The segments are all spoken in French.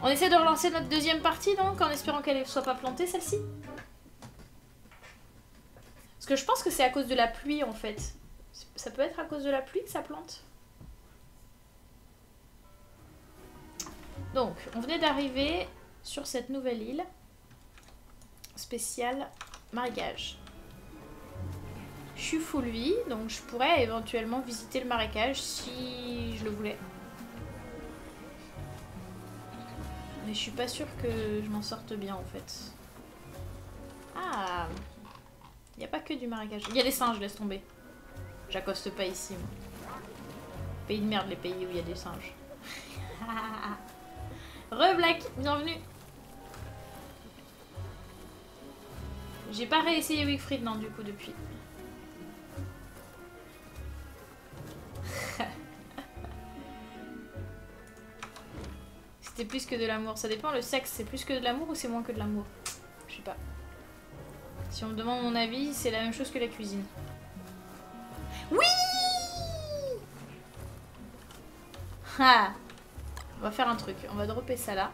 On essaie de relancer notre deuxième partie donc, en espérant qu'elle ne soit pas plantée celle-ci. Parce que je pense que c'est à cause de la pluie en fait. Ça peut être à cause de la pluie que ça plante. Donc, on venait d'arriver sur cette nouvelle île spéciale marécage. Je suis full vie, donc je pourrais éventuellement visiter le marécage si je le voulais. Mais je suis pas sûre que je m'en sorte bien en fait. Ah, il n'y a pas que du marécage. Il y a des singes, laisse tomber. J'accoste pas ici, moi. Pays de merde, les pays où il y a des singes. Re-Black, bienvenue. J'ai pas réessayé Wigfried, non, du coup, depuis. C'était plus que de l'amour. Ça dépend, le sexe, c'est plus que de l'amour ou c'est moins que de l'amour? Je sais pas. Si on me demande mon avis, c'est la même chose que la cuisine. Oui! Ah! On va faire un truc. On va dropper ça là.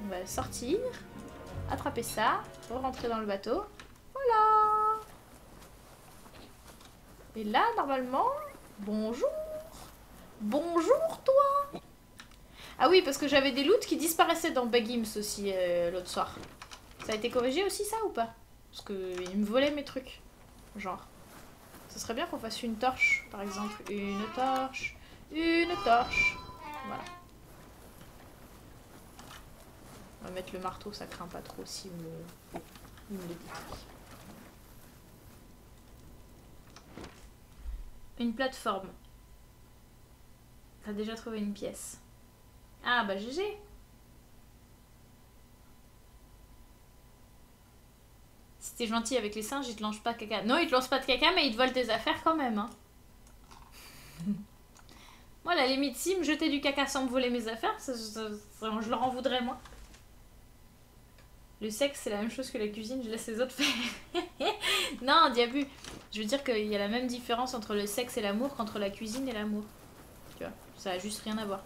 On va sortir. Attraper ça. Rentrer dans le bateau. Voilà! Et là, normalement... Bonjour! Bonjour, toi! Ah oui, parce que j'avais des loots qui disparaissaient dans Bagims aussi l'autre soir. Ça a été corrigé aussi, ça, ou pas? Parce qu'ils me volaient mes trucs. Genre. Ce serait bien qu'on fasse une torche, par exemple. Une torche. Une torche. Voilà. On va mettre le marteau, ça craint pas trop si on me le détruit. Une plateforme. T'as déjà trouvé une pièce. Ah bah GG. Si t'es gentil avec les singes, ils te lancent pas de caca. Non, ils te lancent pas de caca, mais ils te volent tes affaires quand même. Hein. Moi, à la limite, si me jeter du caca sans me voler mes affaires, je leur en voudrais moins. Le sexe, c'est la même chose que la cuisine, je laisse les autres faire. Non, diabu. Je veux dire qu'il y a la même différence entre le sexe et l'amour qu'entre la cuisine et l'amour. Tu vois, ça a juste rien à voir.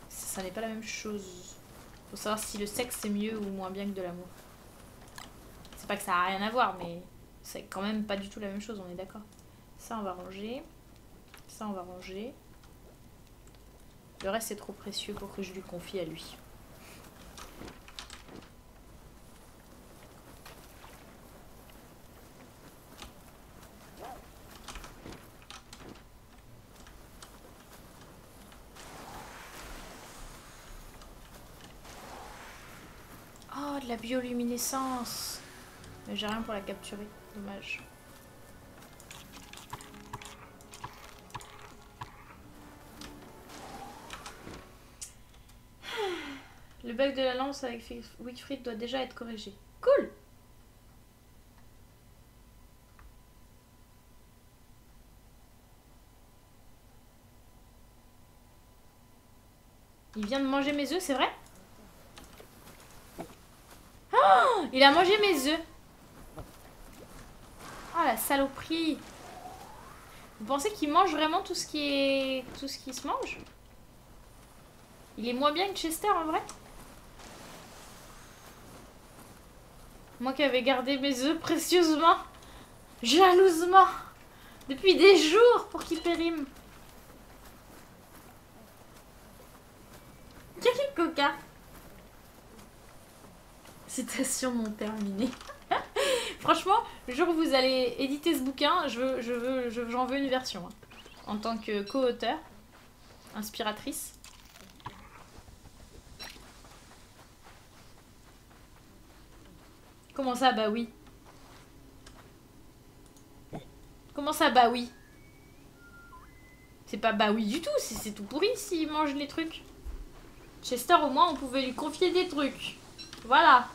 Ça n'est pas la même chose. Faut savoir si le sexe c'est mieux ou moins bien que de l'amour. C'est pas que ça a rien à voir, mais c'est quand même pas du tout la même chose, on est d'accord. Ça, on va ranger. Ça, on va ranger. Le reste, c'est trop précieux pour que je lui confie à lui. Oh, de la bioluminescence. Mais j'ai rien pour la capturer. Dommage. Le bug de la lance avec Wigfried doit déjà être corrigé. Cool! Il vient de manger mes œufs, c'est vrai? Oh! Il a mangé mes œufs! Oh la saloperie! Vous pensez qu'il mange vraiment tout ce qui se mange? Il est moins bien que Chester en vrai? Moi qui avais gardé mes œufs précieusement, jalousement, depuis des jours pour qu'ils périment. Quel coca! Citations non terminées. Franchement, le jour où vous allez éditer ce bouquin, j'en veux une version. Hein. En tant que co-auteur, inspiratrice. Comment ça, bah oui? Comment ça, bah oui? C'est pas bah oui du tout, c'est tout pourri s'il mange les trucs. Chester, au moins, on pouvait lui confier des trucs. Voilà.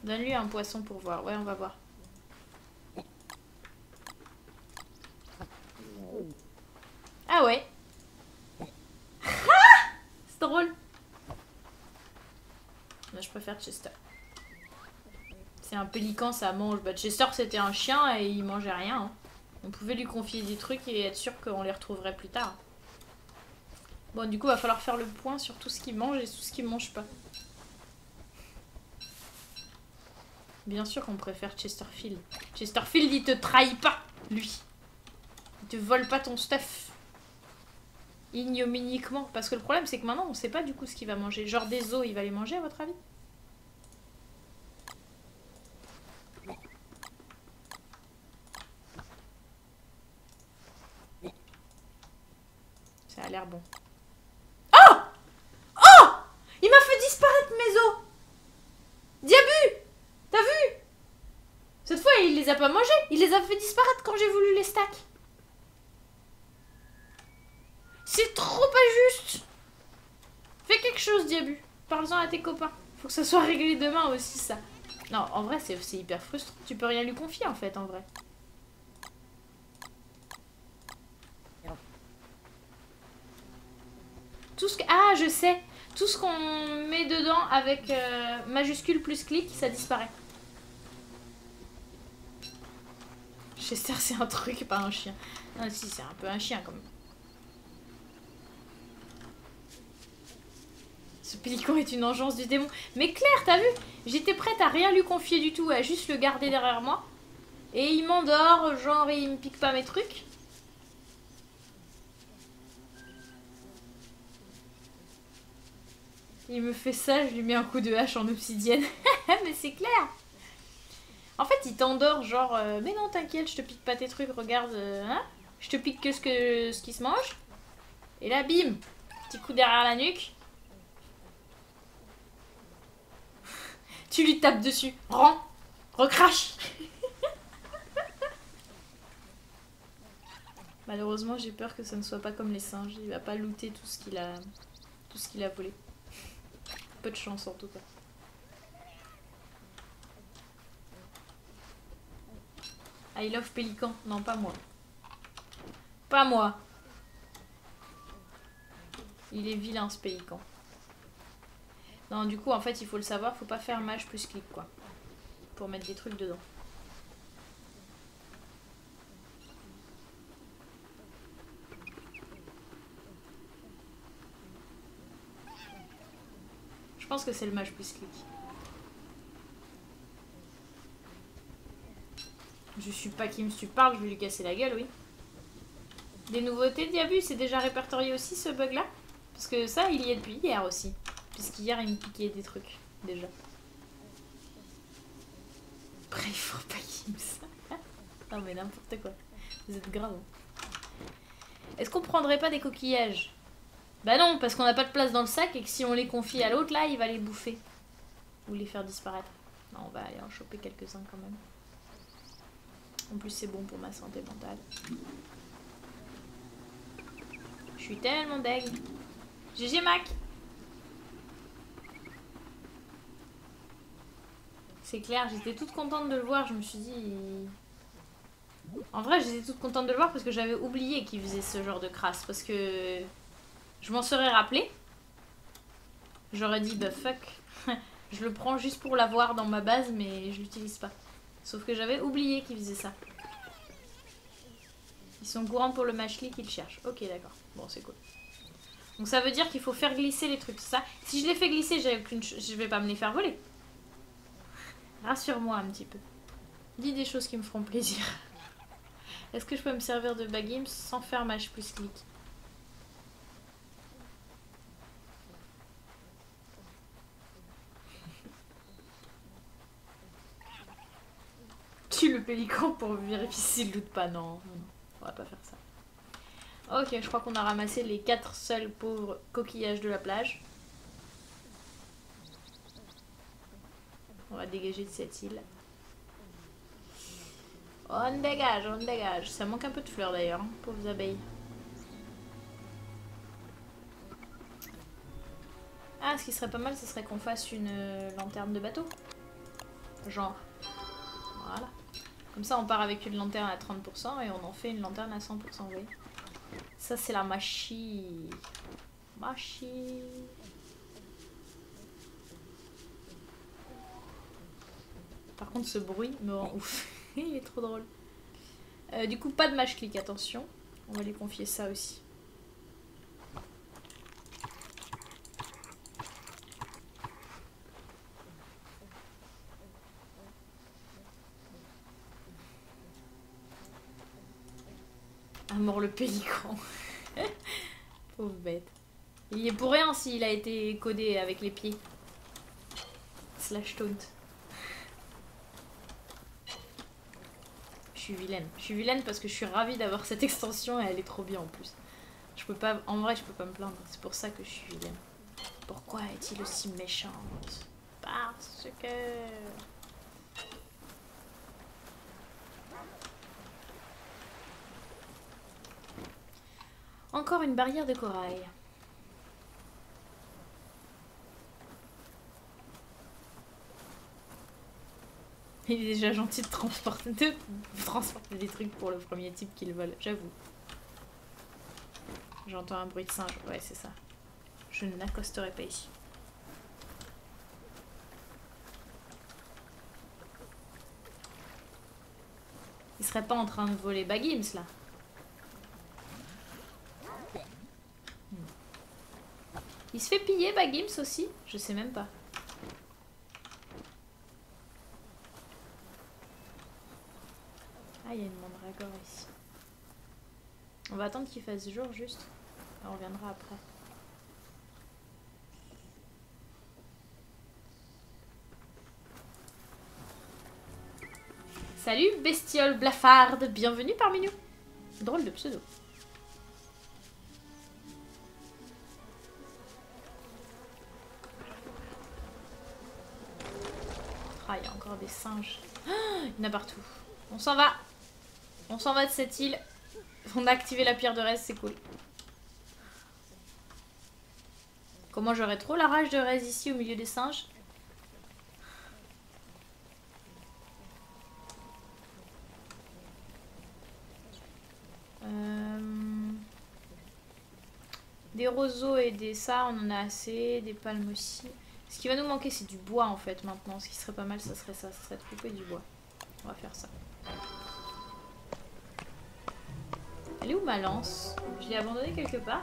Donne-lui un poisson pour voir. Ouais, on va voir. Ah ouais. C'est drôle. Moi, je préfère Chester. C'est un pélican, ça mange. Bah, Chester, c'était un chien et il mangeait rien. Hein. On pouvait lui confier des trucs et être sûr qu'on les retrouverait plus tard. Bon, du coup, va falloir faire le point sur tout ce qu'il mange et tout ce qu'il mange pas. Bien sûr qu'on préfère Chesterfield. Chesterfield, il te trahit pas, lui. Il te vole pas ton stuff. Ignominiquement. Parce que le problème, c'est que maintenant, on sait pas du coup ce qu'il va manger. Genre des os, il va les manger, à votre avis? Ça a l'air bon. Oh! Oh! Il m'a fait disparaître mes os! Diabu! T'as vu? Cette fois, il les a pas mangés. Il les a fait disparaître quand j'ai voulu les stack. C'est trop pas juste. Fais quelque chose, Diabu. Parle-en à tes copains. Faut que ça soit réglé demain aussi, ça. Non, en vrai, c'est hyper frustrant. Tu peux rien lui confier, en fait, en vrai. Tout ce que... Ah, je sais. Tout ce qu'on met dedans avec majuscule plus clic, ça disparaît. Chester, c'est un truc, pas un chien. Ah si, c'est un peu un chien, quand même. Ce pélican est une engeance du démon. Mais Claire, t'as vu? J'étais prête à rien lui confier du tout, à juste le garder derrière moi. Et il m'endort, genre il me pique pas mes trucs. Il me fait ça, je lui mets un coup de hache en obsidienne. Mais c'est clair. En fait, il t'endort, genre, mais non, t'inquiète, je te pique pas tes trucs, regarde, hein. Je te pique que ce qui se mange. Et là, bim, petit coup derrière la nuque. Tu lui tapes dessus. Rends, recrache. Malheureusement, j'ai peur que ça ne soit pas comme les singes. Il va pas looter tout ce qu'il a volé. Peu de chance en tout cas. I love pélican. Non, pas moi. Pas moi. Il est vilain ce pélican. Non, du coup, en fait, il faut le savoir, faut pas faire mage plus clic, quoi. Pour mettre des trucs dedans. Je pense que c'est le mage plus clic. Je suis pas Kim, si tu parles, je vais lui casser la gueule, oui. Des nouveautés, Diabu, c'est déjà répertorié aussi ce bug là? Parce que ça, il y est depuis hier aussi. Puisqu'hier, il me piquait des trucs, déjà. Pray for pas Kims. Non mais n'importe quoi. Vous êtes grave. Est-ce qu'on prendrait pas des coquillages? Bah non, parce qu'on n'a pas de place dans le sac et que si on les confie à l'autre, là, il va les bouffer. Ou les faire disparaître. Non, on va aller en choper quelques-uns quand même. En plus, c'est bon pour ma santé mentale. Je suis tellement deg. GG Mac. C'est clair, j'étais toute contente de le voir. Je me suis dit... En vrai, j'étais toute contente de le voir parce que j'avais oublié qu'il faisait ce genre de crasse. Parce que... Je m'en serais rappelé. J'aurais dit, bah fuck. Je le prends juste pour l'avoir dans ma base, mais je l'utilise pas. Sauf que j'avais oublié qu'il faisait ça. Ils sont courants pour le matchly qu'ils cherchent. Ok, d'accord. Bon, c'est cool. Donc ça veut dire qu'il faut faire glisser les trucs, ça. Si je les fais glisser, je vais pas me les faire voler. Rassure-moi un petit peu. Dis des choses qui me feront plaisir. Est-ce que je peux me servir de Bagims sans faire mage plus clic? Tue le pélican pour vérifier s'il loot pas. Non, non, on va pas faire ça. Ok, je crois qu'on a ramassé les 4 seuls pauvres coquillages de la plage. On va dégager de cette île. On dégage, on dégage. Ça manque un peu de fleurs d'ailleurs, hein, pauvres abeilles. Ah, ce qui serait pas mal, ce serait qu'on fasse une lanterne de bateau. Genre. Voilà. Comme ça, on part avec une lanterne à 30% et on en fait une lanterne à 100%, vous voyez. Ça, c'est la machine. Machine. Par contre, ce bruit me rend ouf. Il est trop drôle. Du coup, pas de match click, attention. On va lui confier ça aussi. À mort le pélican. Pauvre bête. Il y est pour rien s'il a été codé avec les pieds. Slash taunt. Je suis vilaine. Je suis vilaine parce que je suis ravie d'avoir cette extension et elle est trop bien en plus. Je peux pas, en vrai, je peux pas me plaindre. C'est pour ça que je suis vilaine. Pourquoi est-il aussi méchante? Parce que... Encore une barrière de corail. Il est déjà gentil de transporter des trucs pour le premier type qu'il vole, j'avoue. J'entends un bruit de singe, ouais c'est ça. Je n'accosterai pas ici. Il serait pas en train de voler Baggims là? Il se fait piller Baggims aussi? Je sais même pas. Ah, il y a une mandragore ici. On va attendre qu'il fasse jour juste. On reviendra après. Salut bestiole blafarde, bienvenue parmi nous. Drôle de pseudo. Ah, il y a encore des singes. Ah, il y en a partout. On s'en va. On s'en va de cette île. On a activé la pierre de Rez, c'est cool. Comment j'aurais trop la rage de Rez ici au milieu des singes. Des roseaux et des ça, on en a assez. Des palmes aussi. Ce qui va nous manquer, c'est du bois en fait maintenant. Ce qui serait pas mal, ça serait ça. Ça serait de couper du bois. On va faire ça. Elle est où ma lance? Je l'ai abandonnée quelque part.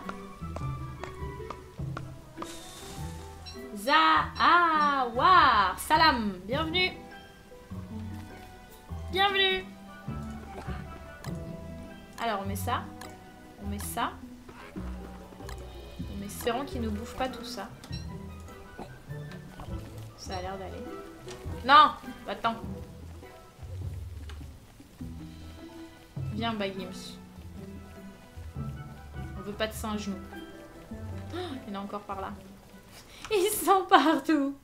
War Salam, bienvenue. Bienvenue. Alors on met ça. On met ça. En espérant qu'il ne bouffe pas tout ça. Ça a l'air d'aller. Non! Attends. Viens Baggims. On veut pas de singe nous. Oh, il y en a encore par là. Ils sont partout.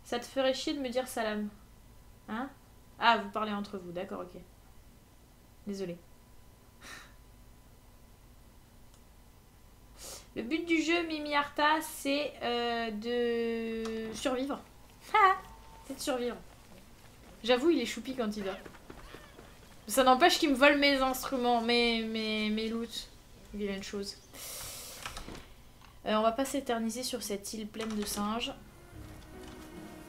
Ça te ferait chier de me dire salam? Hein? Ah, vous parlez entre vous, d'accord, ok. Désolée. Le but du jeu, Mimi Arta, c'est de survivre. C'est de survivre. J'avoue, il est choupi quand il dort. Ça n'empêche qu'il me vole mes instruments, mes loots. Vilaine chose. On va pas s'éterniser sur cette île pleine de singes.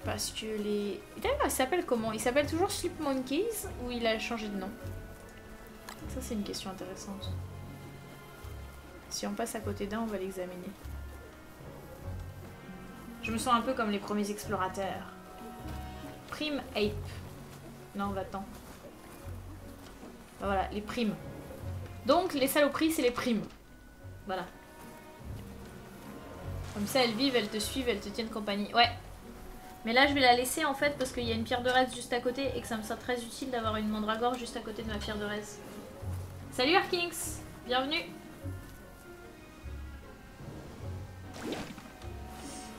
Parce que les... D'ailleurs, il s'appelle comment? Il s'appelle toujours Sleep Monkeys ou il a changé de nom? Ça, c'est une question intéressante. Si on passe à côté d'un, on va l'examiner. Je me sens un peu comme les premiers explorateurs. Prime Ape. Non, va-t'en. Ben voilà, les primes. Donc, les saloperies, c'est les primes. Voilà. Comme ça, elles vivent, elles te suivent, elles te tiennent compagnie. Ouais. Mais là, je vais la laisser, en fait, parce qu'il y a une pierre de Rez juste à côté et que ça me semble très utile d'avoir une mandragore juste à côté de ma pierre de Rez. Salut Arkings. Bienvenue.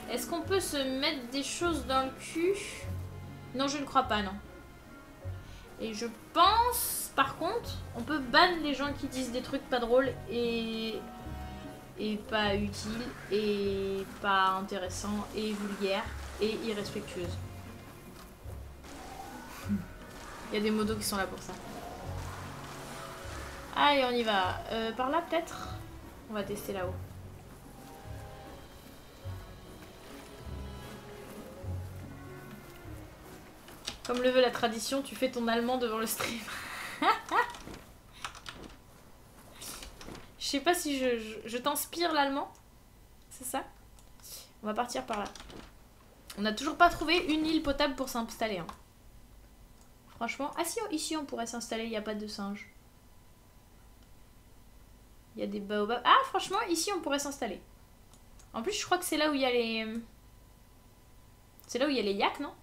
Est-ce qu'on peut se mettre des choses dans le cul? Non, je ne crois pas, non. Et je pense, par contre, on peut ban les gens qui disent des trucs pas drôles et pas utiles, et pas intéressants, et vulgaires, et irrespectueuses. Il y a des modos qui sont là pour ça. Allez, on y va. Par là, peut-être? On va tester là-haut. Comme le veut la tradition, tu fais ton allemand devant le stream. Je sais pas si je t'inspire l'allemand. C'est ça? On va partir par là. On n'a toujours pas trouvé une île potable pour s'installer. Hein. Franchement. Ah si, ici on pourrait s'installer, il n'y a pas de singes. Il y a des baobabs. Ah franchement, ici on pourrait s'installer. En plus, je crois que c'est là où il y a les... C'est là où il y a les yaks, non?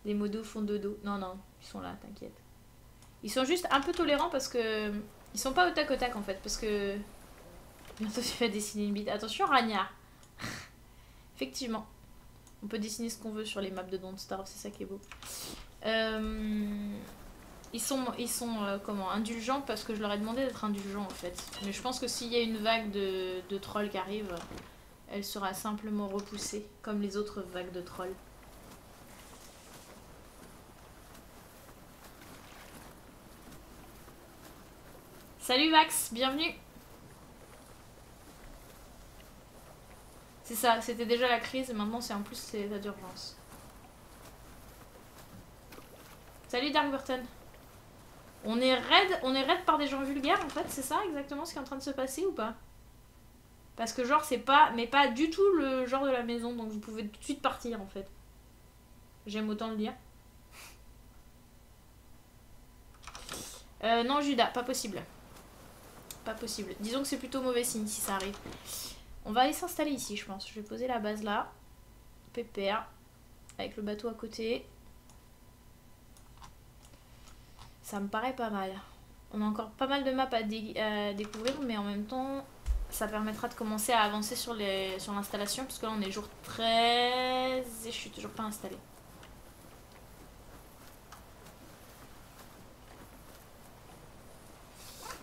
Des modos font dodo. Non, non, ils sont là, t'inquiète. Ils sont juste un peu tolérants parce que... Ils sont pas au tac en fait, parce que... Bientôt tu vas dessiner une bite. Attention, Ragna. Effectivement. On peut dessiner ce qu'on veut sur les maps de Don't Starve, c'est ça qui est beau. Ils sont comment, indulgents parce que je leur ai demandé d'être indulgents en fait. Mais je pense que s'il y a une vague de trolls qui arrive, elle sera simplement repoussée, comme les autres vagues de trolls. Salut Max, bienvenue. C'est ça, c'était déjà la crise, et maintenant c'est en plus c'est l'état d'urgence. Salut Dark Burton. On est raid par des gens vulgaires en fait, c'est ça exactement ce qui est en train de se passer ou pas? Parce que genre c'est pas, mais pas du tout le genre de la maison, donc vous pouvez tout de suite partir en fait. J'aime autant le dire. Non Judas, pas possible. Pas possible. Disons que c'est plutôt mauvais signe si ça arrive. On va aller s'installer ici je pense. Je vais poser la base là. Pépère. Avec le bateau à côté. Ça me paraît pas mal. On a encore pas mal de maps à découvrir, mais en même temps, ça permettra de commencer à avancer sur l'installation, parce que là on est jour 13 et je suis toujours pas installée.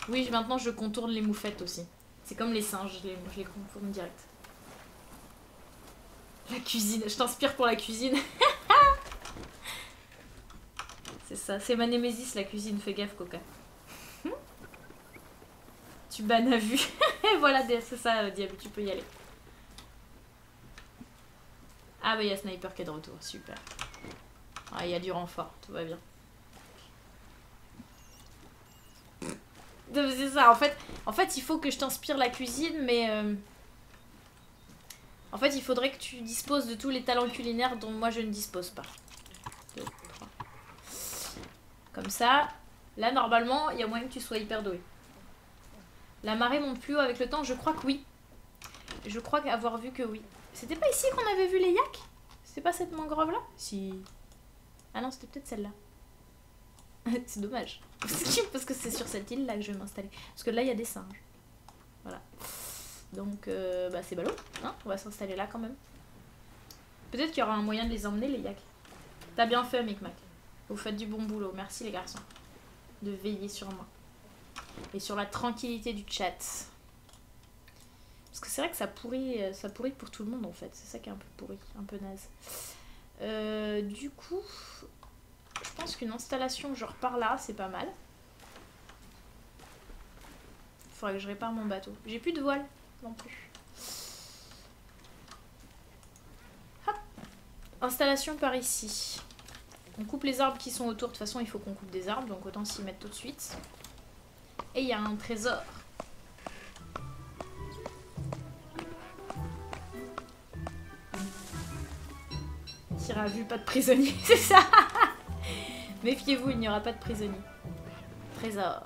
Oui, maintenant je contourne les moufettes aussi. C'est comme les singes, je les contourne direct. La cuisine, je t'inspire pour la cuisine. C'est ça, c'est ma némésis la cuisine, fais gaffe Coca. Tu bannes à vue. Et voilà, c'est ça Diable, tu peux y aller. Ah bah il y a Sniper qui est de retour, super. Ah il y a du renfort, tout va bien. C'est ça, en fait il faut que je t'inspire la cuisine, mais... En fait il faudrait que tu disposes de tous les talents culinaires dont moi je ne dispose pas. 2, 3. Comme ça, là normalement il y a moyen que tu sois hyper doué. La marée monte plus haut avec le temps, je crois que oui. Je crois avoir vu que oui. C'était pas ici qu'on avait vu les yaks? C'était pas cette mangrove là? Si. Ah non, c'était peut-être celle-là. C'est dommage. Parce que c'est sur cette île là que je vais m'installer. Parce que là il y a des singes. Voilà. Donc bah c'est ballot. Hein, on va s'installer là quand même. Peut-être qu'il y aura un moyen de les emmener les yaks. T'as bien fait Micmac. Vous faites du bon boulot. Merci les garçons. De veiller sur moi. Et sur la tranquillité du chat. Parce que c'est vrai que ça pourrit pour tout le monde en fait. C'est ça qui est un peu pourri, un peu naze. Du coup, je pense qu'une installation genre par là, c'est pas mal. Faudrait que je répare mon bateau. J'ai plus de voile non plus. Hop. Installation par ici. On coupe les arbres qui sont autour. De toute façon, il faut qu'on coupe des arbres, donc autant s'y mettre tout de suite. Et il y a un trésor. Tir à vue, pas de prisonnier, c'est ça. Méfiez-vous, il n'y aura pas de prisonnier. Trésor.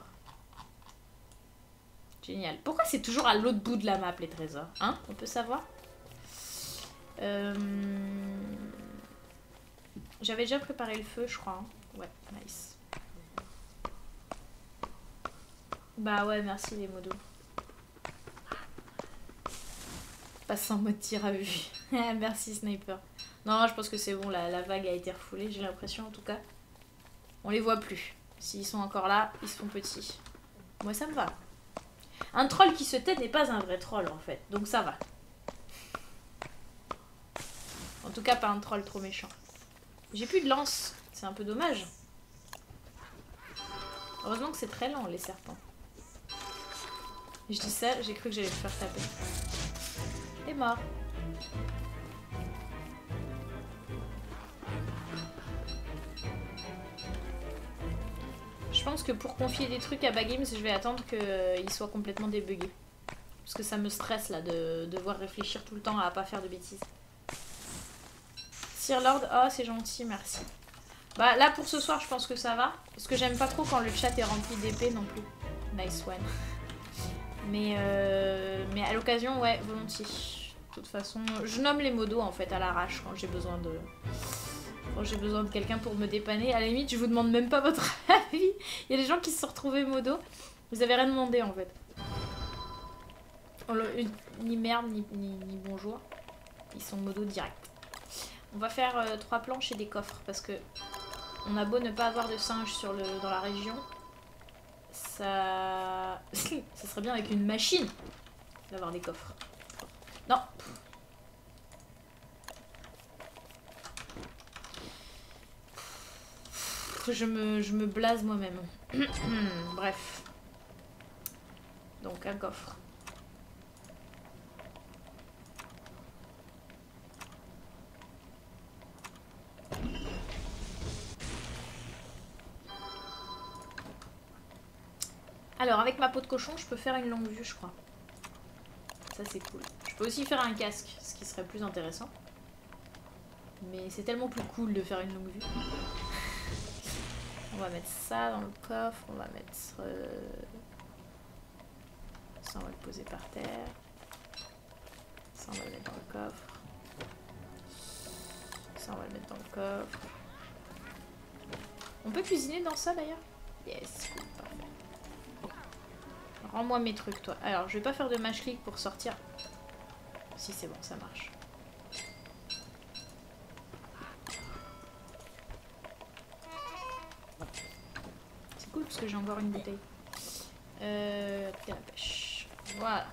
Génial. Pourquoi c'est toujours à l'autre bout de la map les trésors? Hein? On peut savoir? J'avais déjà préparé le feu, je crois. Hein. Ouais, nice. Bah ouais, merci les modos. Passe en mode tir à vue. Merci Sniper. Non, je pense que c'est bon, la vague a été refoulée, j'ai l'impression en tout cas. On les voit plus. S'ils sont encore là, ils se font petits. Moi ça me va. Un troll qui se tait n'est pas un vrai troll en fait, donc ça va. En tout cas pas un troll trop méchant. J'ai plus de lance, c'est un peu dommage. Heureusement que c'est très lent les serpents. Je dis ça, j'ai cru que j'allais te faire taper. Et mort. Je pense que pour confier des trucs à Bagames, je vais attendre qu'il soit complètement débugué. Parce que ça me stresse là de devoir réfléchir tout le temps à pas faire de bêtises. Sir Lord, oh c'est gentil, merci. Bah là pour ce soir je pense que ça va. Parce que j'aime pas trop quand le chat est rempli d'épées non plus. Nice one. Mais à l'occasion, ouais, volontiers. De toute façon, je nomme les modos en fait à l'arrache quand j'ai besoin de... Quand j'ai besoin de quelqu'un pour me dépanner. À la limite, je vous demande même pas votre avis. Il y a des gens qui se sont retrouvés modo. Vous avez rien demandé en fait. Ni merde, ni bonjour. Ils sont modo direct. On va faire 3 planches et des coffres parce que on a beau ne pas avoir de singes dans la région. Ça serait bien avec une machine d'avoir des coffres. Non. Je me blase moi-même. Bref. Donc un coffre. Alors avec ma peau de cochon, je peux faire une longue vue, je crois. Ça c'est cool. Je peux aussi faire un casque, ce qui serait plus intéressant. Mais c'est tellement plus cool de faire une longue vue. On va mettre ça dans le coffre, on va mettre... ça on va le poser par terre. Ça on va le mettre dans le coffre. Ça on va le mettre dans le coffre. On peut cuisiner dans ça d'ailleurs? Yes, cool, parfait. Rends-moi mes trucs toi. Alors je vais pas faire de match click pour sortir. Si c'est bon, ça marche. C'est cool parce que j'ai encore une bouteille. La pêche. Voilà.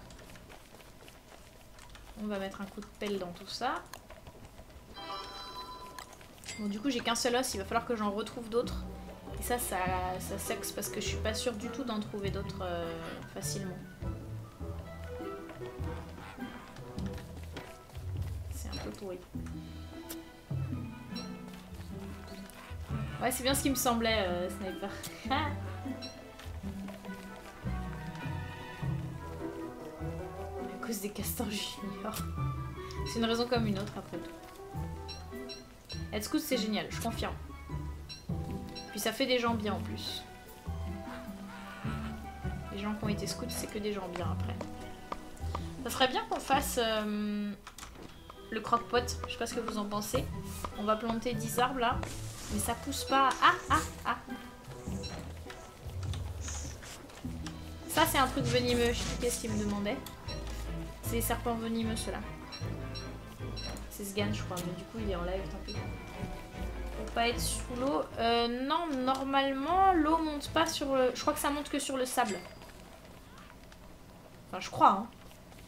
On va mettre un coup de pelle dans tout ça. Bon du coup j'ai qu'un seul os, il va falloir que j'en retrouve d'autres. Et ça sexe parce que je suis pas sûre du tout d'en trouver d'autres facilement. C'est un peu pourri. Ouais, c'est bien ce qui me semblait, Sniper. À cause des castors juniors. C'est une raison comme une autre après tout. Être scout c'est génial, je confirme. Puis ça fait des gens bien en plus. Les gens qui ont été scouts, c'est que des gens bien après. Ça serait bien qu'on fasse le croque-pot. Je sais pas ce que vous en pensez. On va planter 10 arbres là. Mais ça pousse pas. Ah. Ça c'est un truc venimeux. Je sais plus qu'est-ce qu'il me demandait. C'est les serpents venimeux ceux-là. C'est Sgan je crois. Mais du coup il est en live tant pis. Pour pas être sous l'eau. Non, normalement, l'eau monte pas sur le... Je crois que ça monte que sur le sable. Enfin, je crois, hein.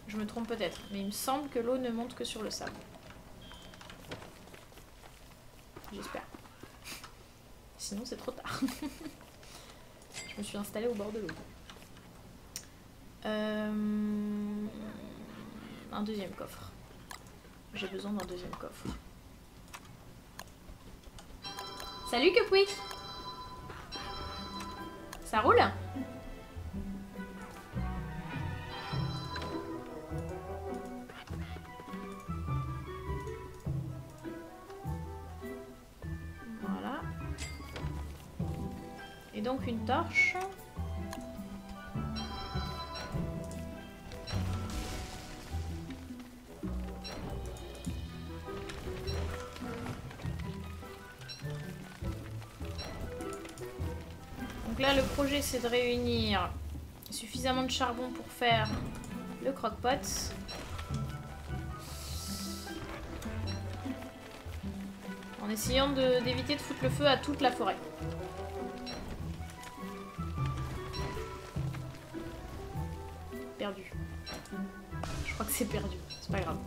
Je me trompe peut-être. Mais il me semble que l'eau ne monte que sur le sable. J'espère. Sinon, c'est trop tard. Je me suis installée au bord de l'eau. Un deuxième coffre. J'ai besoin d'un deuxième coffre. Salut Cupui. Ça roule? Voilà. Et donc une torche. Donc là le projet c'est de réunir suffisamment de charbon pour faire le croque-pot. En essayant d'éviter de foutre le feu à toute la forêt. Perdu. Je crois que c'est perdu, c'est pas grave.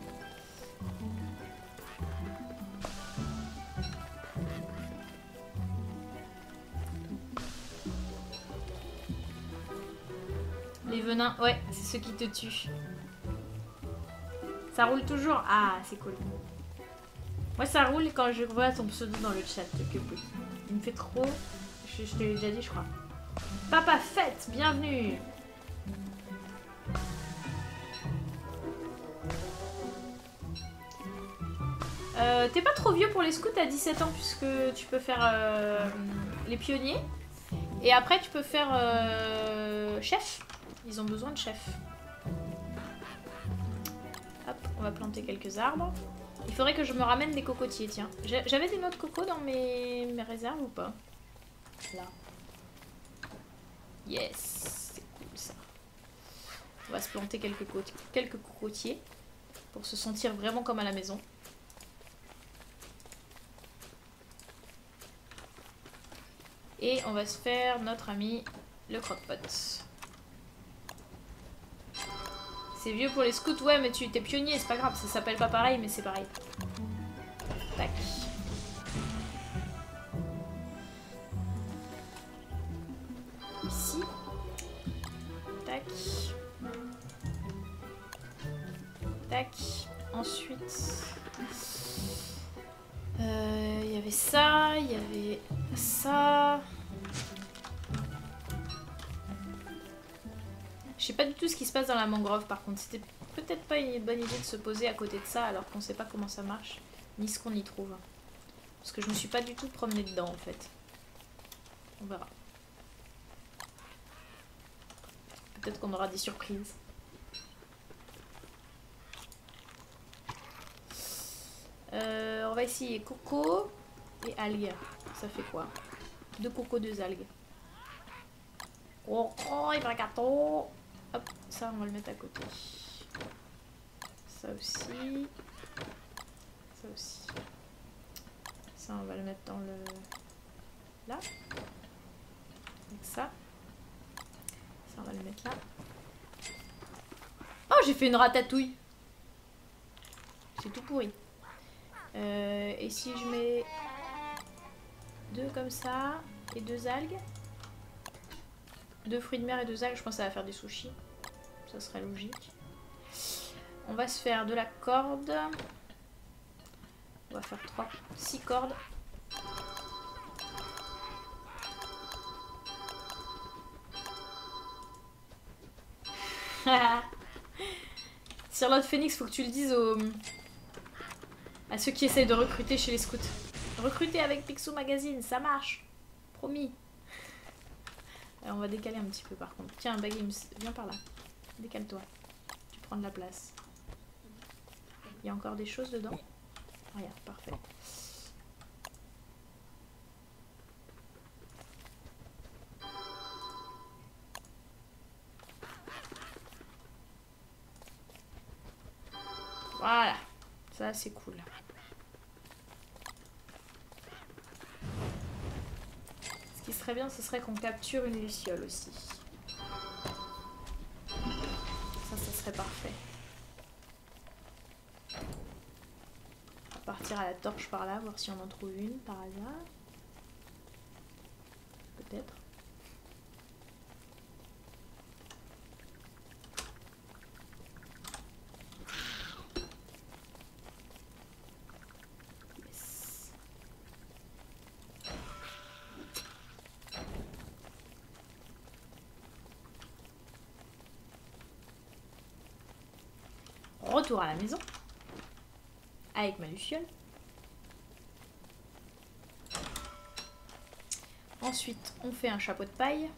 Les venins, ouais, c'est ceux qui te tuent. Ça roule toujours? Ah, c'est cool. Moi, ça roule quand je vois ton pseudo dans le chat. Il me fait trop... Je te l'ai déjà dit, je crois. Papa Fête, bienvenue. T'es pas trop vieux pour les scouts à 17 ans puisque tu peux faire les pionniers. Et après tu peux faire chef. Ils ont besoin de chef. Hop, on va planter quelques arbres. Il faudrait que je me ramène des cocotiers, tiens. J'avais des noix de coco dans mes réserves ou pas? Là. Yes, c'est cool ça. On va se planter quelques cocotiers pour se sentir vraiment comme à la maison. Et on va se faire notre ami le croque-pot. C'est vieux pour les scouts, ouais, mais tu t'es pionnier, c'est pas grave, ça s'appelle pas pareil, mais c'est pareil. Tac. Ici. Tac. Tac. Ensuite, il y avait ça, il y avait ça. Je sais pas du tout ce qui se passe dans la mangrove par contre. C'était peut-être pas une bonne idée de se poser à côté de ça alors qu'on sait pas comment ça marche, ni ce qu'on y trouve. Parce que je me suis pas du tout promenée dedans en fait. On verra. Peut-être qu'on aura des surprises. On va essayer coco et algues. Ça fait quoi? 2 cocos, 2 algues. Oh, il va gâteau. Hop, ça on va le mettre à côté. Ça aussi. Ça aussi. Ça on va le mettre dans le... là. Avec ça. Ça on va le mettre là. Oh, j'ai fait une ratatouille. C'est tout pourri. Et si je mets 2 comme ça et 2 algues, 2 fruits de mer et 2 algues, je pense que ça va faire des sushis. Ça serait logique. On va se faire de la corde. On va faire 6 cordes. Sur l'autre phénix, faut que tu le dises à ceux qui essayent de recruter chez les scouts. Recruter avec Picsou Magazine, ça marche. Promis. Alors on va décaler un petit peu par contre. Tiens, Bagims, viens par là. Décale-toi. Tu prends de la place. Il y a encore des choses dedans? Regarde, parfait. Voilà. Ça, c'est cool. Ce qui serait bien, ce serait qu'on capture une luciole aussi. Ça serait parfait. On va partir à la torche par là, voir si on en trouve une par hasard. Peut-être. Yes. Retour à la maison. Avec ma luciole. Ensuite, on fait un chapeau de paille.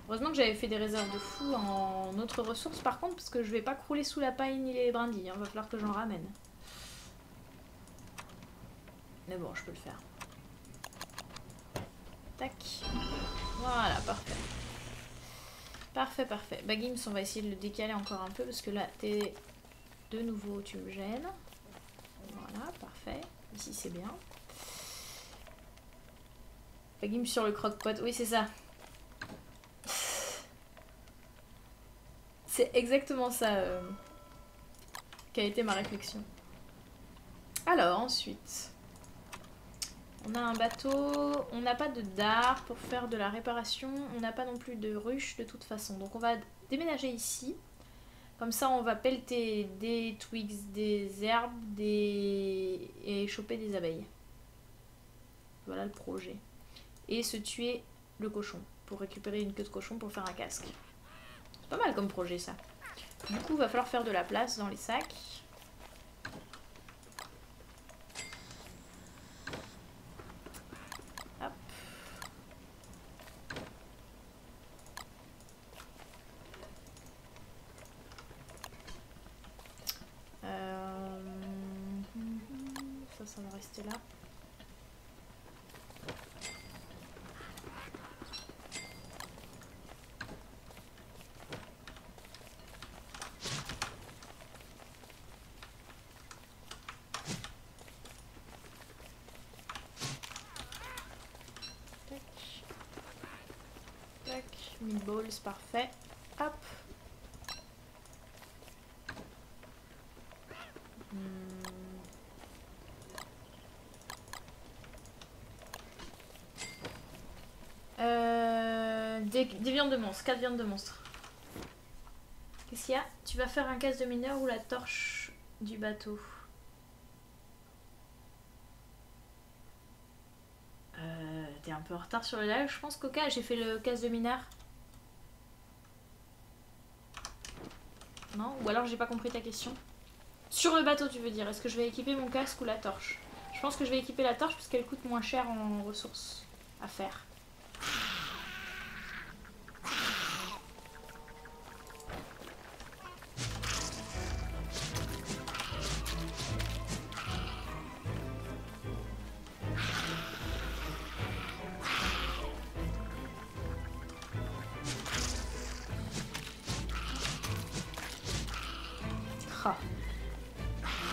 Heureusement que j'avais fait des réserves de fou en autres ressources par contre, parce que je vais pas crouler sous la paille ni les brindilles. Va falloir que j'en ramène. Mais bon, je peux le faire. Tac. Voilà, parfait. Parfait, parfait. Bagims, on va essayer de le décaler encore un peu, parce que là, t'es de nouveau, tu me gênes. Voilà, parfait. Ici, c'est bien. Bagims sur le croque-pot. Oui, c'est ça. C'est exactement ça qu'a été ma réflexion. Alors, ensuite, on a un bateau, on n'a pas de dard pour faire de la réparation, on n'a pas non plus de ruche de toute façon. Donc on va déménager ici. Comme ça, on va pelleter des twigs, des herbes et choper des abeilles. Voilà le projet. Et se tuer le cochon pour récupérer une queue de cochon pour faire un casque. C'est pas mal comme projet ça. Du coup, il va falloir faire de la place dans les sacs. Hop. Ça va rester là. Meatballs, parfait. Hop. Des viandes de monstres, 4 viandes de monstres. Qu'est-ce qu'il y a? Tu vas faire un casque de mineur ou la torche du bateau? T'es un peu en retard sur le live, je pense, Coca. J'ai fait le casque de mineur. Non? Ou alors j'ai pas compris ta question. Sur le bateau, tu veux dire? Est-ce que je vais équiper mon casque ou la torche? Je pense que je vais équiper la torche parce qu'elle coûte moins cher en ressources à faire.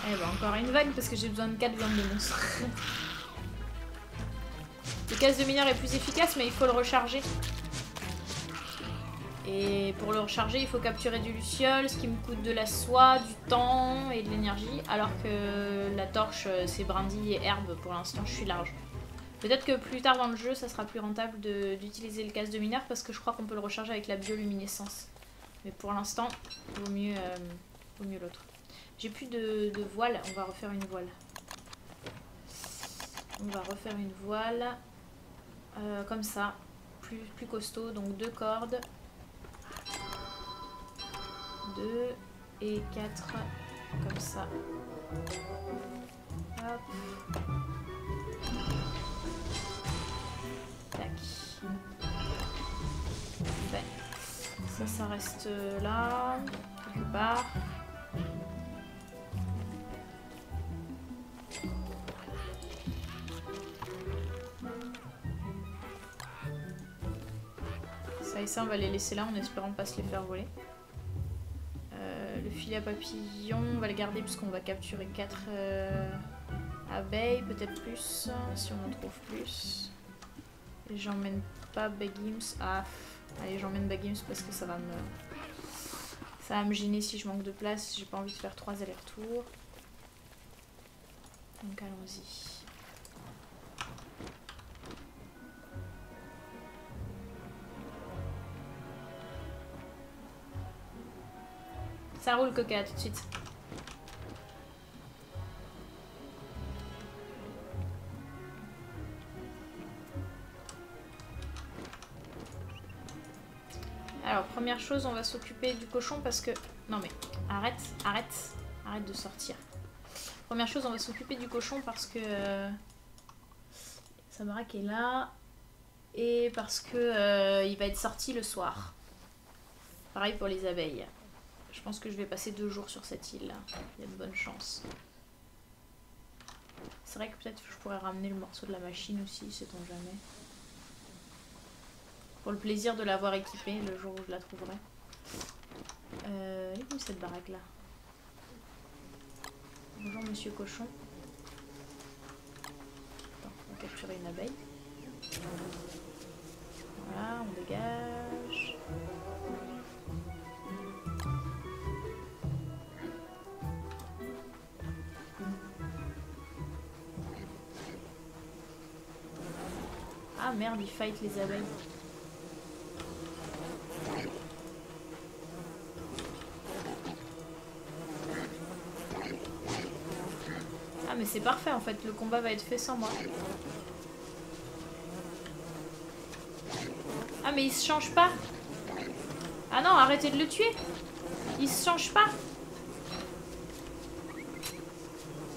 Eh ben encore une vague parce que j'ai besoin de 4 viandes de monstres. Le casque de mineur est plus efficace mais il faut le recharger. Et pour le recharger il faut capturer du luciole, ce qui me coûte de la soie, du temps et de l'énergie. Alors que la torche c'est brindilles et herbes, pour l'instant je suis large. Peut-être que plus tard dans le jeu ça sera plus rentable d'utiliser le casque de mineur parce que je crois qu'on peut le recharger avec la bioluminescence. Mais pour l'instant vaut mieux l'autre. J'ai plus de voile, on va refaire une voile. On va refaire une voile comme ça, plus costaud, donc 2 cordes. 2 et 4 comme ça. Hop. Tac. Fait. Ça reste là, quelque part. Ça et ça, on va les laisser là en espérant pas se les faire voler. Le filet à papillon, on va le garder puisqu'on va capturer 4 abeilles, peut-être plus, si on en trouve plus. Et j'emmène pas Baggims. Ah, allez, j'emmène Baggims parce que ça va me gêner si je manque de place. J'ai pas envie de faire 3 allers-retours. Donc allons-y. Ça roule, Coca, tout de suite. Alors, première chose, on va s'occuper du cochon parce que... Non mais, arrête de sortir. Première chose, on va s'occuper du cochon parce que... sa baraque est là. Et parce que il va être sorti le soir. Pareil pour les abeilles. Je pense que je vais passer 2 jours sur cette île là. Il y a de bonnes chances. C'est vrai que peut-être je pourrais ramener le morceau de la machine aussi, sait-on jamais. Pour le plaisir de l'avoir équipée le jour où je la trouverai. Elle est où cette baraque là? Bonjour monsieur cochon. Attends, on va capturer une abeille. Voilà, on dégage. Ah merde, il fight les abeilles. Ah mais c'est parfait en fait, le combat va être fait sans moi. Ah mais il se change pas. Ah non, arrêtez de le tuer. Il se change pas.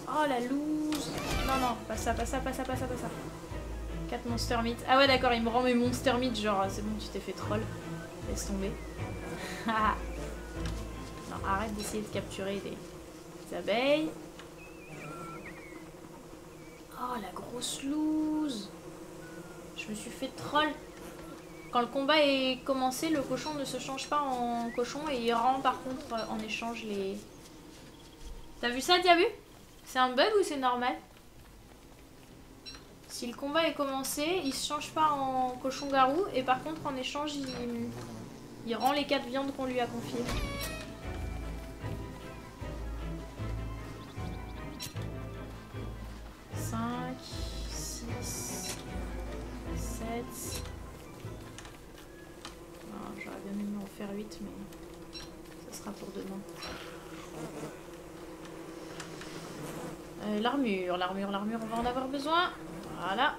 Oh la loose. Non, non, pas ça, pas ça, pas ça, pas ça, pas ça. 4 monster meat. Ah ouais d'accord, il me rend mes monster meat, genre c'est bon, tu t'es fait troll. Laisse tomber. Non, arrête d'essayer de capturer les abeilles. Oh la grosse loose. Je me suis fait troll. Quand le combat est commencé, le cochon ne se change pas en cochon et il rend par contre en échange les... T'as vu ça, Diabu? C'est un bug ou c'est normal? Si le combat est commencé, il se change pas en cochon-garou et par contre en échange il rend les 4 viandes qu'on lui a confiées. Cinq, 6, 7... J'aurais bien aimé en faire 8 mais ça sera pour demain. L'armure, on va en avoir besoin. Voilà.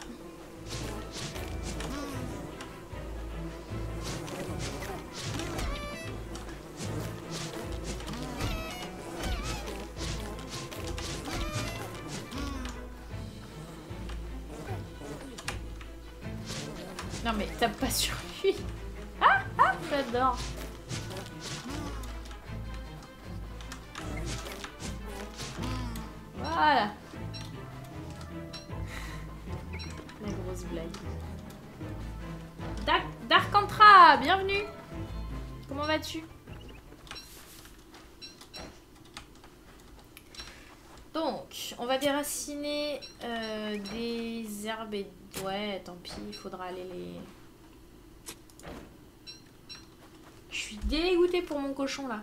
Non mais tape pas sur lui. Ah, ah, j'adore. Voilà. La grosse blague. Darkantra, bienvenue. Comment vas-tu? Donc, on va déraciner des herbes et... Ouais, tant pis, il faudra aller les... Je suis dégoûtée pour mon cochon, là.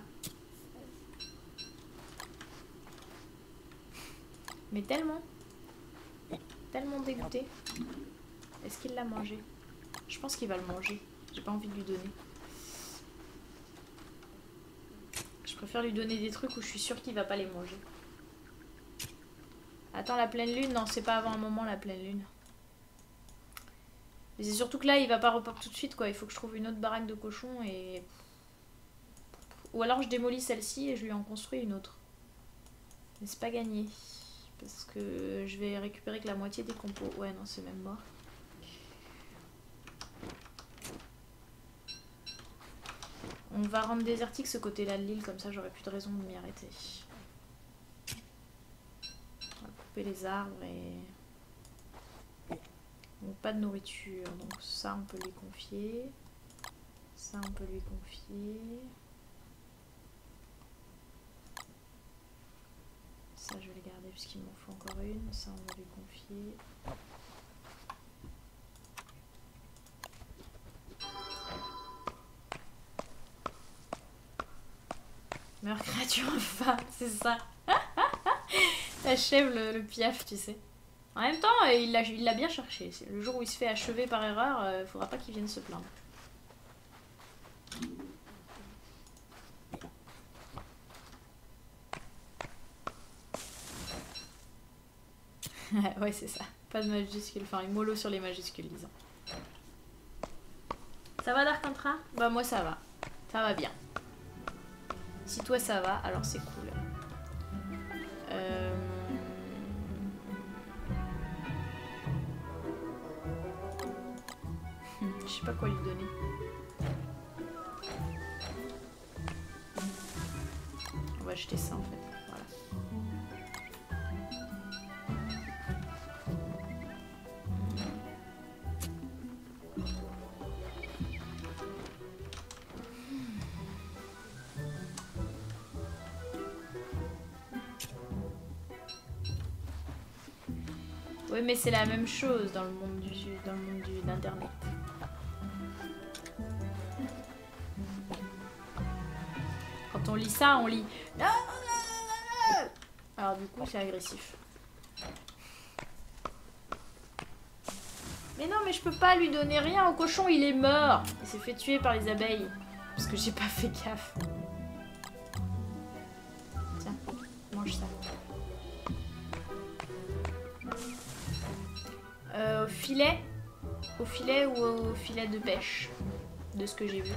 Mais tellement. Tellement dégoûtée. Est-ce qu'il l'a mangé? Je pense qu'il va le manger. J'ai pas envie de lui donner. Je préfère lui donner des trucs où je suis sûre qu'il va pas les manger. Attends, la pleine lune? Non, c'est pas avant un moment la pleine lune. Mais c'est surtout que là, il va pas repop tout de suite, quoi. Il faut que je trouve une autre baraque de cochon et... Ou alors je démolis celle-ci et je lui en construis une autre. Mais c'est pas gagné. Parce que je vais récupérer que la moitié des compos. Ouais, non, c'est même mort. On va rendre désertique ce côté-là de l'île, comme ça j'aurai plus de raison de m'y arrêter. On va couper les arbres et... Donc pas de nourriture, donc ça on peut lui confier. Ça on peut lui confier. Ça je vais les garder puisqu'il m'en faut encore une. Ça on va lui confier. Meurs créature infâme, c'est ça. T'achèves le piaf, tu sais. En même temps, il l'a bien cherché. Le jour où il se fait achever par erreur, il faudra pas qu'il vienne se plaindre. Ouais, c'est ça. Pas de majuscule. Enfin, il mollo sur les majuscules, disons. Ça va, Darkantra? Bah, moi, ça va. Ça va bien. Si toi, ça va, alors c'est cool. Je sais pas quoi lui donner. On va acheter ça, en fait. Voilà. Oui, mais c'est la même chose dans le monde d'internet. Quand on lit ça, on lit. Alors du coup, c'est agressif. Mais non, mais je peux pas lui donner rien au cochon, il est mort. Il s'est fait tuer par les abeilles parce que j'ai pas fait gaffe. Tiens, mange ça. Au filet ou au filet de pêche? de ce que j'ai vu.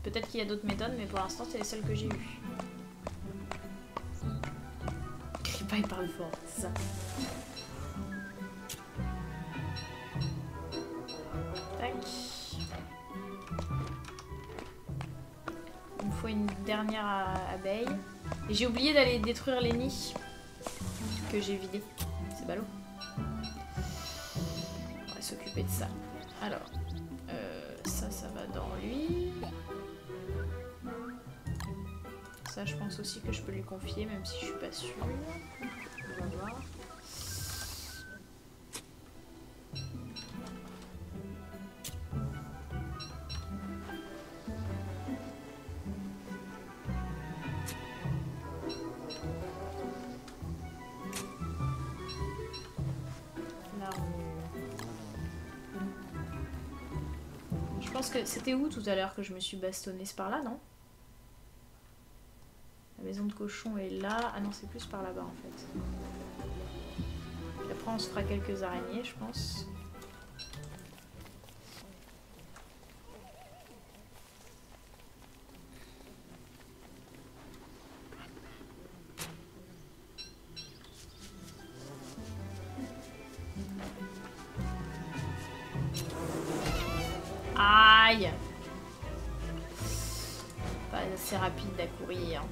Peut-être qu'il y a d'autres méthodes, mais pour l'instant, c'est les seules que j'ai vues. Crie pas, il parle fort, c'est ça. Tac. Il me faut une dernière abeille. Et j'ai oublié d'aller détruire les nids que j'ai vidés. C'est ballot. On va s'occuper de ça. Alors, ça va dans lui. Ça, je pense aussi que je peux lui confier, même si je suis pas sûre. On va voir. Je pense que c'était où tout à l'heure que je me suis bastonnée? C'est par là, non? La maison de cochon est là. Ah non, c'est plus par là-bas en fait. Et après, on se fera quelques araignées, je pense. Aïe! Pas assez rapide à courir.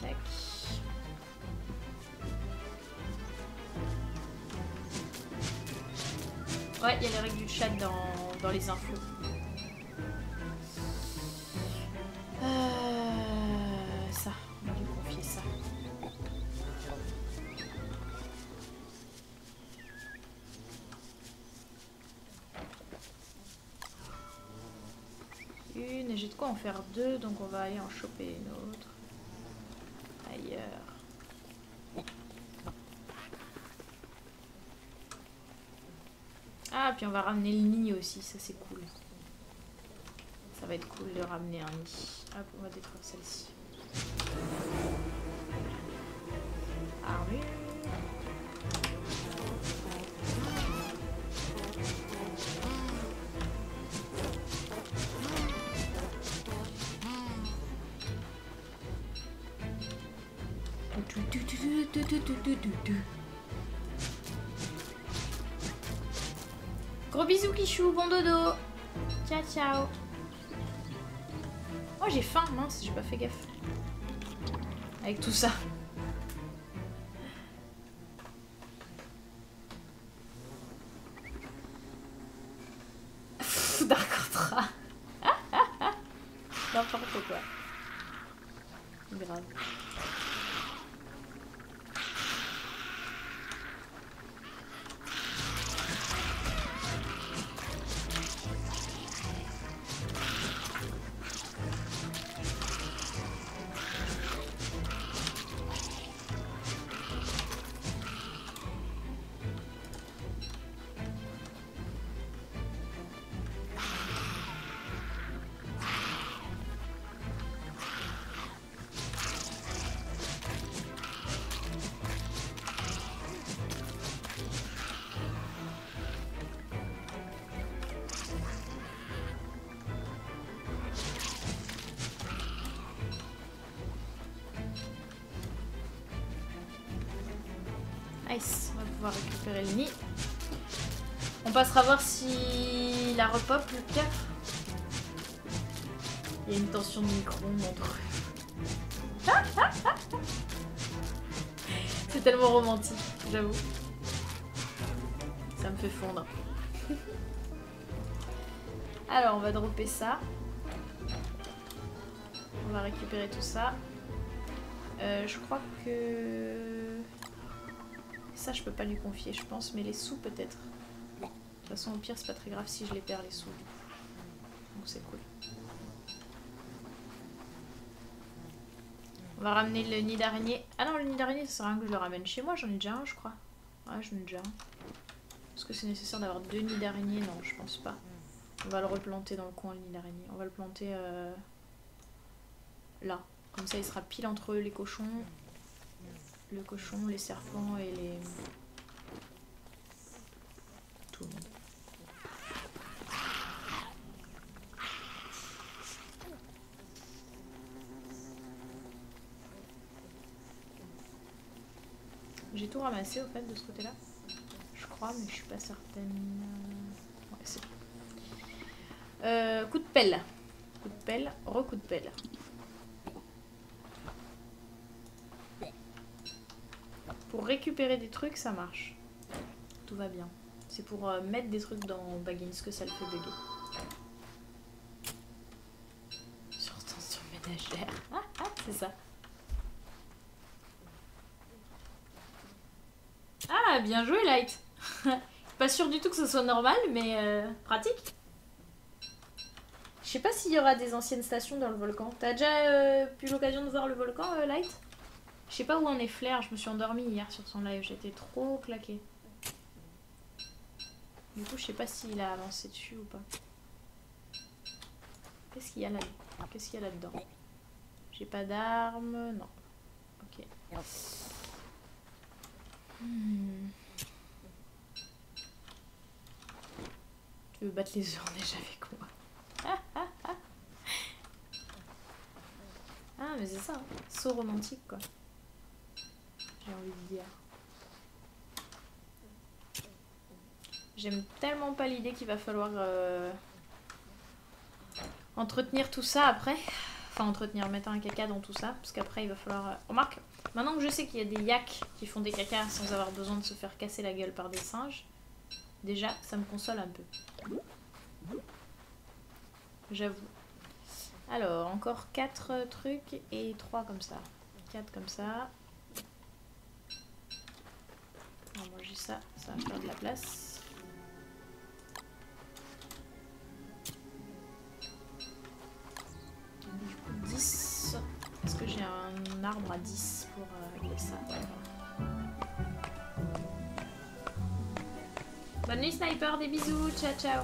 Tac. Ouais, il y a les règles du chat dans les infos. Ça, on va lui confier ça. Une, et j'ai de quoi en faire deux, donc on va aller en choper une autre. Ailleurs. Ah, puis on va ramener le nid aussi, ça c'est cool. Ça va être cool de ramener un nid. Hop, on va détruire celle-ci. Armure. Gros bisous Kichou, bon dodo. Ciao ciao. Oh j'ai faim, mince, j'ai pas fait gaffe. Avec tout ça. Dark Contra. N'importe quoi. Grave. Nice, on va pouvoir récupérer le nid. On passera voir si la repop le cap. Il y a une tension de micro-ondes entre eux. C'est tellement romantique, j'avoue. Ça me fait fondre. Alors, on va dropper ça. On va récupérer tout ça. Je crois que... Ça, je peux pas lui confier, je pense, mais les sous, peut-être. De toute façon, au pire, c'est pas très grave si je les perds, les sous. Donc, c'est cool. On va ramener le nid d'araignée. Ah non, le nid d'araignée, ça sert à rien que je le ramène chez moi. J'en ai déjà un, je crois. Ouais, j'en ai déjà un. Est-ce que c'est nécessaire d'avoir 2 nids d'araignée? Non, je pense pas. On va le replanter dans le coin, le nid d'araignée. On va le planter là. Comme ça, il sera pile entre les cochons. Le cochon, les serpents et les... tout le monde. J'ai tout ramassé au fait de ce côté-là. Je crois, mais je suis pas certaine. Ouais, c'est bon. Coup de pelle. Coup de pelle, re-coup de pelle. Pour récupérer des trucs, ça marche. Tout va bien. C'est pour mettre des trucs dans Baggins que ça le fait bugger. Surtension ménagère. C'est ça. Ah, bien joué, Light. Pas sûr du tout que ce soit normal, mais pratique. Je sais pas s'il y aura des anciennes stations dans le volcan. T'as déjà eu l'occasion de voir le volcan, Light? Je sais pas où en est Flair, je me suis endormie hier sur son live, j'étais trop claquée. Du coup, je sais pas s'il a avancé dessus ou pas. Qu'est-ce qu'il y a là? Qu'est-ce qu'il y a là-dedans? J'ai pas d'armes, non. Ok. Tu veux battre les œufs en neige avec moi? Ah, mais c'est ça, hein. Saut romantique, quoi. J'ai envie de dire. J'aime tellement pas l'idée qu'il va falloir entretenir tout ça après. Enfin, entretenir, mettre un caca dans tout ça. Parce qu'après, il va falloir... Remarque, maintenant que je sais qu'il y a des yaks qui font des cacas sans avoir besoin de se faire casser la gueule par des singes, déjà, ça me console un peu. J'avoue. Alors, encore 4 trucs et 3 comme ça. 4 comme ça. On va manger ça, ça va faire de la place. Du coup, 10. Est-ce que j'ai un arbre à 10 pour régler ça? Ouais. Bonne nuit, Sniper, des bisous, ciao ciao.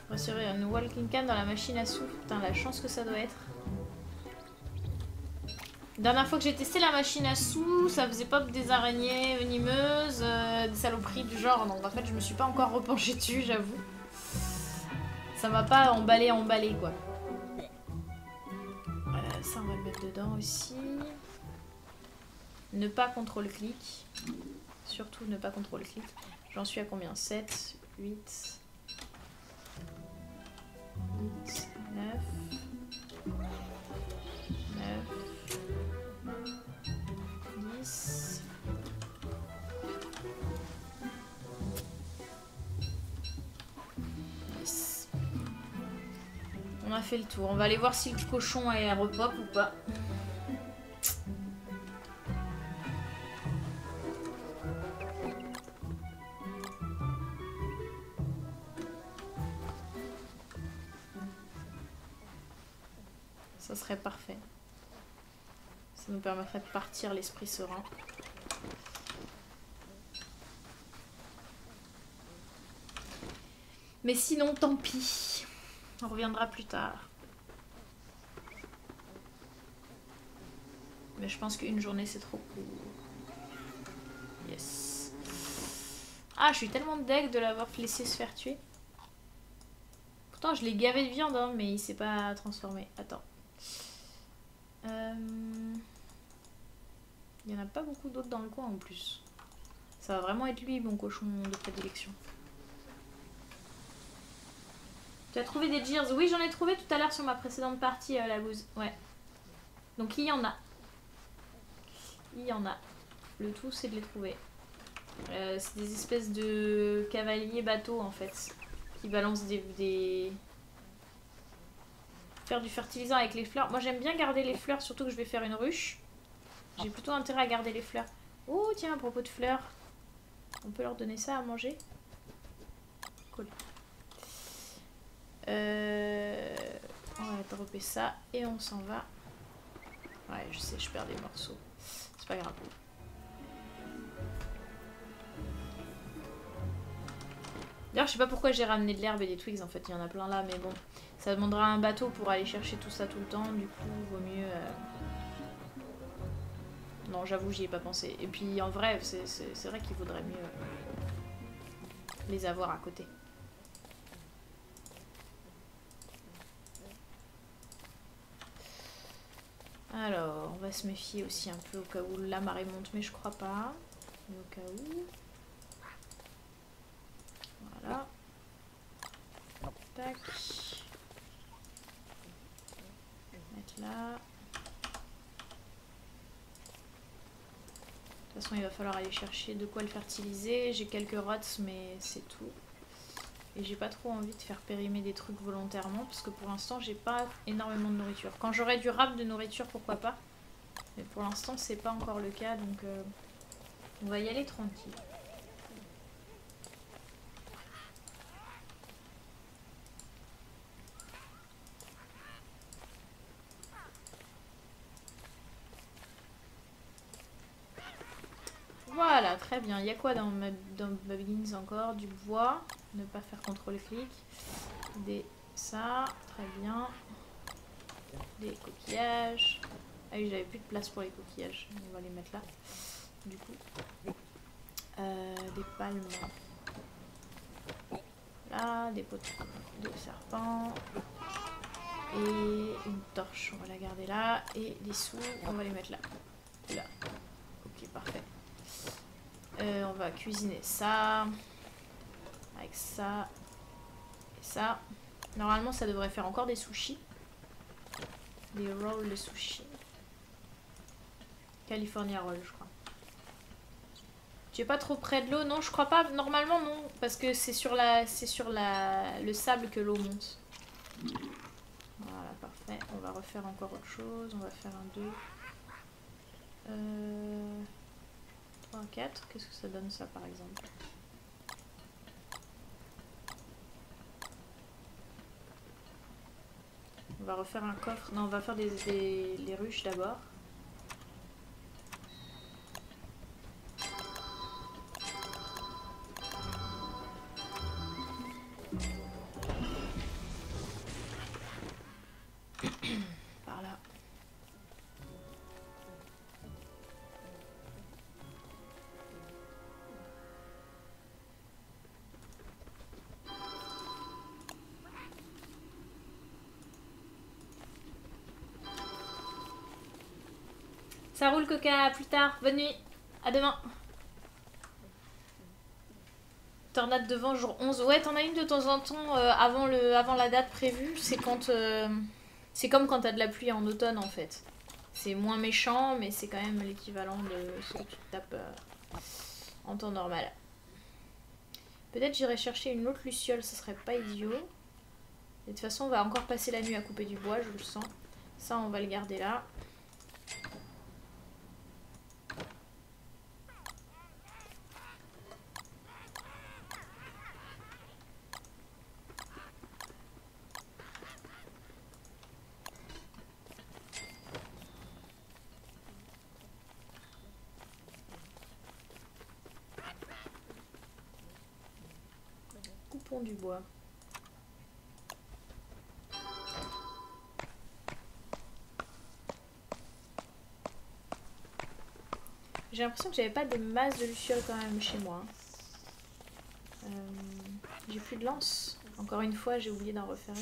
Rassurer un walking can dans la machine à sous. Putain, la chance que ça doit être. Dernière fois que j'ai testé la machine à sous, ça faisait pas des araignées venimeuses, des saloperies du genre. Donc en fait, je me suis pas encore repenchée dessus, j'avoue. Ça m'a pas emballé quoi. Ça, on va le mettre dedans aussi. Ne pas contrôle-clic. Surtout ne pas contrôle-clic. J'en suis à combien? 7, 8, 9, 10. On a fait le tour. On va aller voir si le cochon est repop ou pas. Ça serait parfait. Ça nous permettrait de partir l'esprit serein. Mais sinon, tant pis. On reviendra plus tard. Mais je pense qu'une journée, c'est trop court. Yes. Ah, je suis tellement deg de l'avoir laissé se faire tuer. Pourtant, je l'ai gavé de viande, hein, mais il s'est pas transformé. Attends. Il n'y en a pas beaucoup d'autres dans le coin en plus. Ça va vraiment être lui, mon cochon de prédilection. Tu as trouvé des jeers? Oui, j'en ai trouvé tout à l'heure sur ma précédente partie, la bouse. Ouais. Donc il y en a. Il y en a. Le tout, c'est de les trouver. C'est des espèces de cavaliers bateaux, en fait. Qui balancent des... Faire du fertilisant avec les fleurs. Moi, j'aime bien garder les fleurs, surtout que je vais faire une ruche. J'ai plutôt intérêt à garder les fleurs. Oh, tiens, à propos de fleurs. On peut leur donner ça à manger? Cool. On va dropper ça et on s'en va. Ouais, je sais, je perds des morceaux. C'est pas grave. D'ailleurs, je sais pas pourquoi j'ai ramené de l'herbe et des twigs, en fait, il y en a plein là, mais bon. Ça demandera un bateau pour aller chercher tout ça tout le temps, du coup, vaut mieux... Non, j'avoue, j'y ai pas pensé. Et puis, en vrai, c'est vrai qu'il vaudrait mieux les avoir à côté. Alors, on va se méfier aussi un peu au cas où la marée monte, mais je crois pas. Mais au cas où... Voilà. Tac. Mettre là. De toute façon, il va falloir aller chercher de quoi le fertiliser. J'ai quelques rots, mais c'est tout. Et j'ai pas trop envie de faire périmer des trucs volontairement, parce que pour l'instant, j'ai pas énormément de nourriture. Quand j'aurai du rap de nourriture, pourquoi pas. Mais pour l'instant, c'est pas encore le cas, donc on va y aller tranquille. Voilà, très bien. Il y a quoi dans Babylins encore? Du bois. Ne pas faire contrôle clic. Des ça, très bien. Des coquillages. Ah oui, j'avais plus de place pour les coquillages. On va les mettre là. Du coup. Des palmes. Là, des potes de serpent. Et une torche, on va la garder là. Et des sous, on va les mettre là. Là. Ok, parfait. On va cuisiner ça. Avec ça. Et ça. Normalement, ça devrait faire encore des sushis. Des rolls de sushi. California roll, je crois. Tu es pas trop près de l'eau? Non, je crois pas. Normalement, non. Parce que c'est sur le sable que l'eau monte. Voilà, parfait. On va refaire encore autre chose. On va faire un 2. 3, 4. Qu'est-ce que ça donne ça, par exemple? On va refaire un coffre. Non, on va faire les ruches d'abord. Par là. Ça roule, Coca, à plus tard. Bonne nuit. À demain. Tornade de vent jour 11. Ouais, t'en as une de temps en temps avant la date prévue. C'est quand c'est comme quand t'as de la pluie en automne en fait. C'est moins méchant, mais c'est quand même l'équivalent de ce que tu tapes en temps normal. Peut-être j'irai chercher une autre luciole, ça serait pas idiot. Et de toute façon, on va encore passer la nuit à couper du bois, je le sens. Ça, on va le garder là. Coupons du bois. J'ai l'impression que j'avais pas des masses de lucioles quand même chez moi. J'ai plus de lance. Encore une fois, j'ai oublié d'en refaire une.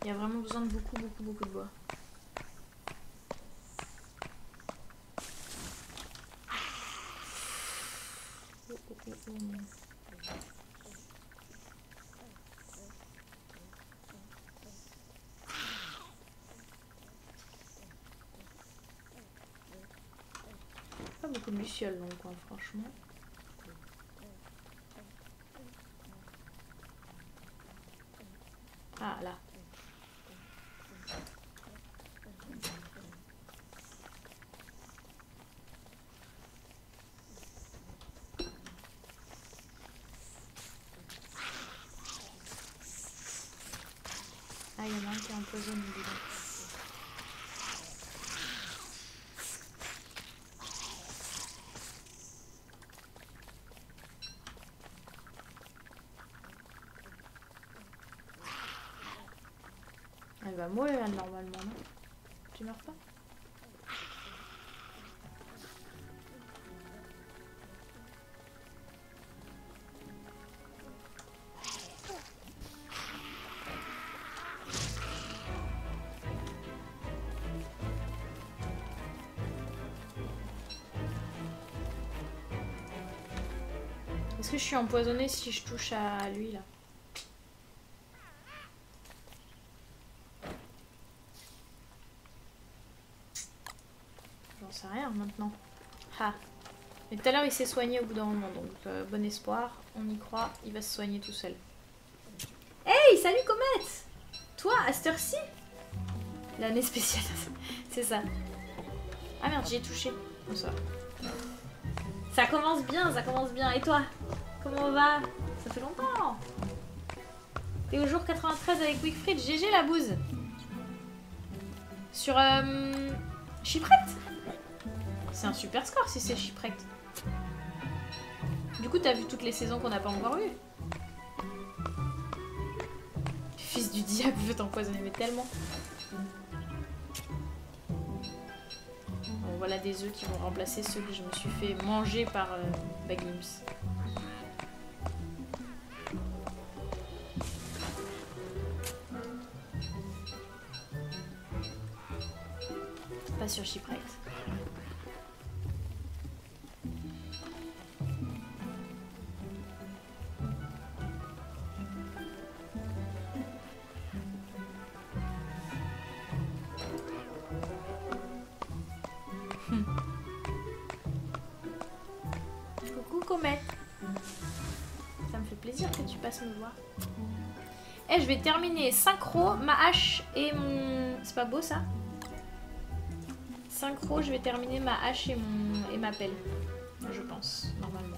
Il y a vraiment besoin de beaucoup de bois. Pas beaucoup de lucioles donc, hein, franchement. Ah là. qui empoisonne le bidon. Elle va mourir normalement, non? Tu meurs pas? Est-ce que je suis empoisonnée si je touche à lui là? J'en sais rien maintenant. Ah. Mais tout à l'heure il s'est soigné au bout d'un moment, donc bon espoir, on y croit, il va se soigner tout seul. Hey, salut Comet! Toi, à cette heure-ci? L'année spéciale, c'est ça. Ah merde, j'y ai touché. Bon, ça va. Ça commence bien, ça commence bien. Et toi? Comment on va? Ça fait longtemps. T'es au jour 93 avec Wickfried. GG la bouse. Sur Chyprette. C'est un super score si c'est Chyprette. Du coup, t'as vu toutes les saisons qu'on n'a pas encore vues. Fils du diable veut t'empoisonner, mais tellement. Bon, voilà des œufs qui vont remplacer ceux que je me suis fait manger par Bagnims. Pas sur Chyprette. Coucou Comet. Ça me fait plaisir que tu passes me voir. Eh, je vais terminer synchro, ma hache et mon... C'est pas beau ça? Synchro, je vais terminer ma hache et ma pelle. Je pense, normalement.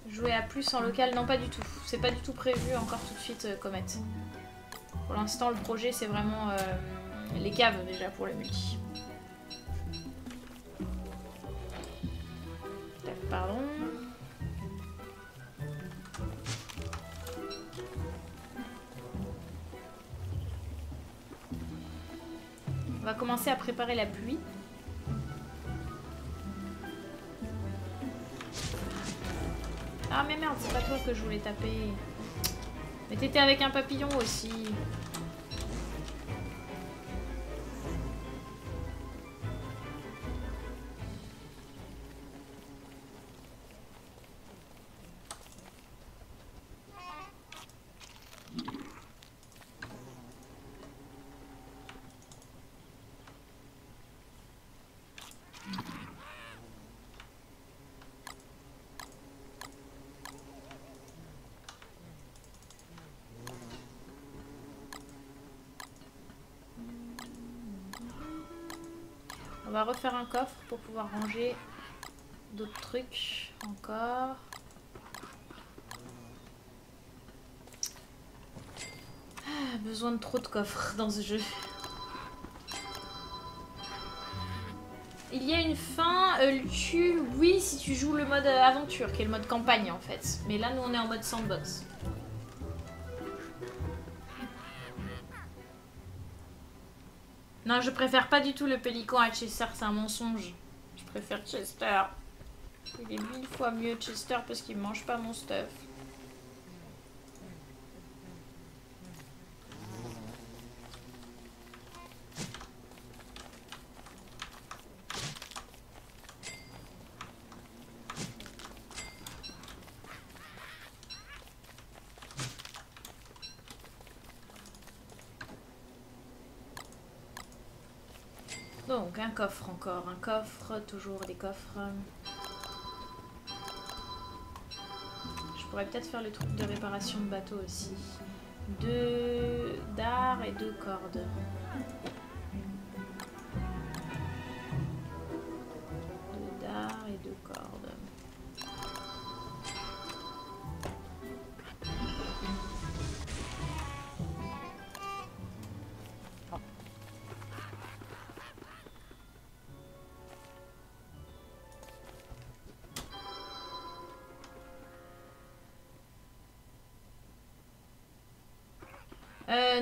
Jouer à plus en local, non pas du tout. C'est pas du tout prévu encore tout de suite, Comet. Pour l'instant, le projet, c'est vraiment les caves déjà pour le multi. Pardon. On va commencer à préparer la pluie. Ah mais merde, c'est pas toi que je voulais taper. Mais t'étais avec un papillon aussi. On va refaire un coffre pour pouvoir ranger d'autres trucs encore. Ah, besoin de trop de coffres dans ce jeu. Il y a une fin, oui, si tu joues le mode aventure, qui est le mode campagne en fait. Mais là, nous, on est en mode sandbox. Non, je préfère pas du tout le pélican à Chester, c'est un mensonge. Je préfère Chester. Il est 1000 fois mieux Chester parce qu'il mange pas mon stuff. Donc un coffre encore, un coffre, toujours des coffres. pourrais peut-être faire le truc de réparation de bateau aussi. 2 dards et 2 cordes. 2 dards et 2 cordes.